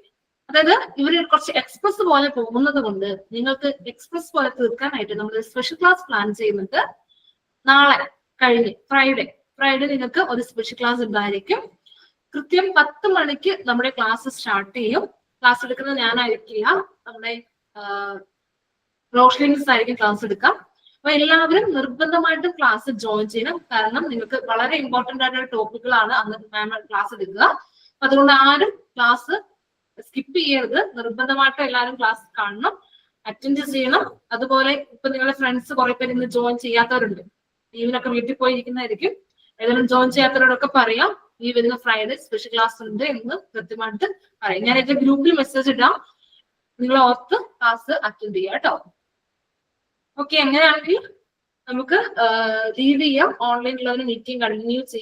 അതായത് ഇവര് കുറച്ച് എക്സ്പ്രസ് പോലെ പോകുന്നത് കൊണ്ട് നിങ്ങൾക്ക് എക്സ്പ്രസ് പോലെ തീർക്കാനായിട്ട് നമ്മൾ സ്പെഷ്യൽ ക്ലാസ് പ്ലാൻ ചെയ്യുന്നുണ്ട്. നാളെ കഴിഞ്ഞ് ഫ്രൈഡേ നിങ്ങൾക്ക് ഒരു സ്പെഷ്യൽ ക്ലാസ് ഉണ്ടായിരിക്കും. കൃത്യം 10 മണിക്ക് നമ്മുടെ ക്ലാസ് സ്റ്റാർട്ട് ചെയ്യും. ക്ലാസ് എടുക്കുന്നത് ഞാനായിരിക്കില്ല, നമ്മുടെ റോഷ്ലിൻസ് ആയിരിക്കും ക്ലാസ് എടുക്കാം. അപ്പൊ എല്ലാവരും നിർബന്ധമായിട്ടും ക്ലാസ് ജോയിൻ ചെയ്യണം. കാരണം നിങ്ങൾക്ക് വളരെ ഇമ്പോർട്ടന്റ് ആയിട്ടുള്ള ടോപ്പിക്കുകളാണ് അന്ന് മാം ക്ലാസ് എടുക്കുക. അതുകൊണ്ട് ആരും ക്ലാസ് സ്കിപ്പ് ചെയ്യരുത്. നിർബന്ധമായിട്ടും എല്ലാവരും ക്ലാസ് കാണണം. അറ്റൻഡ് ചെയ്യണം. അതുപോലെ ഇപ്പൊ നിങ്ങളുടെ ഫ്രണ്ട്സ് കുറെ പേര് ഇന്ന് ജോയിൻ ചെയ്യാത്തവരുണ്ട്, ലീവിനൊക്കെ വീട്ടിൽ പോയിരിക്കുന്നതായിരിക്കും. ഏതെങ്കിലും ജോയിൻ ചെയ്യാത്തവരോടൊക്കെ പറയാം ഈ വരുന്ന ഫ്രൈഡേ സ്പെഷ്യൽ ക്ലാസ് ഉണ്ട് എന്ന് കൃത്യമായിട്ട് പറയാം. ഞാൻ എന്റെ ഗ്രൂപ്പിൽ മെസ്സേജ് ഇടാം, നിങ്ങൾ ഓർത്ത് ക്ലാസ് അറ്റൻഡ് ചെയ്യാം കേട്ടോ. ഓക്കെ, അങ്ങനെയാണെങ്കിൽ നമുക്ക് ലീവ് ചെയ്യാം, ഓൺലൈനിലുള്ള ഒരു മീറ്റിംഗ് കണ്ടിന്യൂ ചെയ്യാം.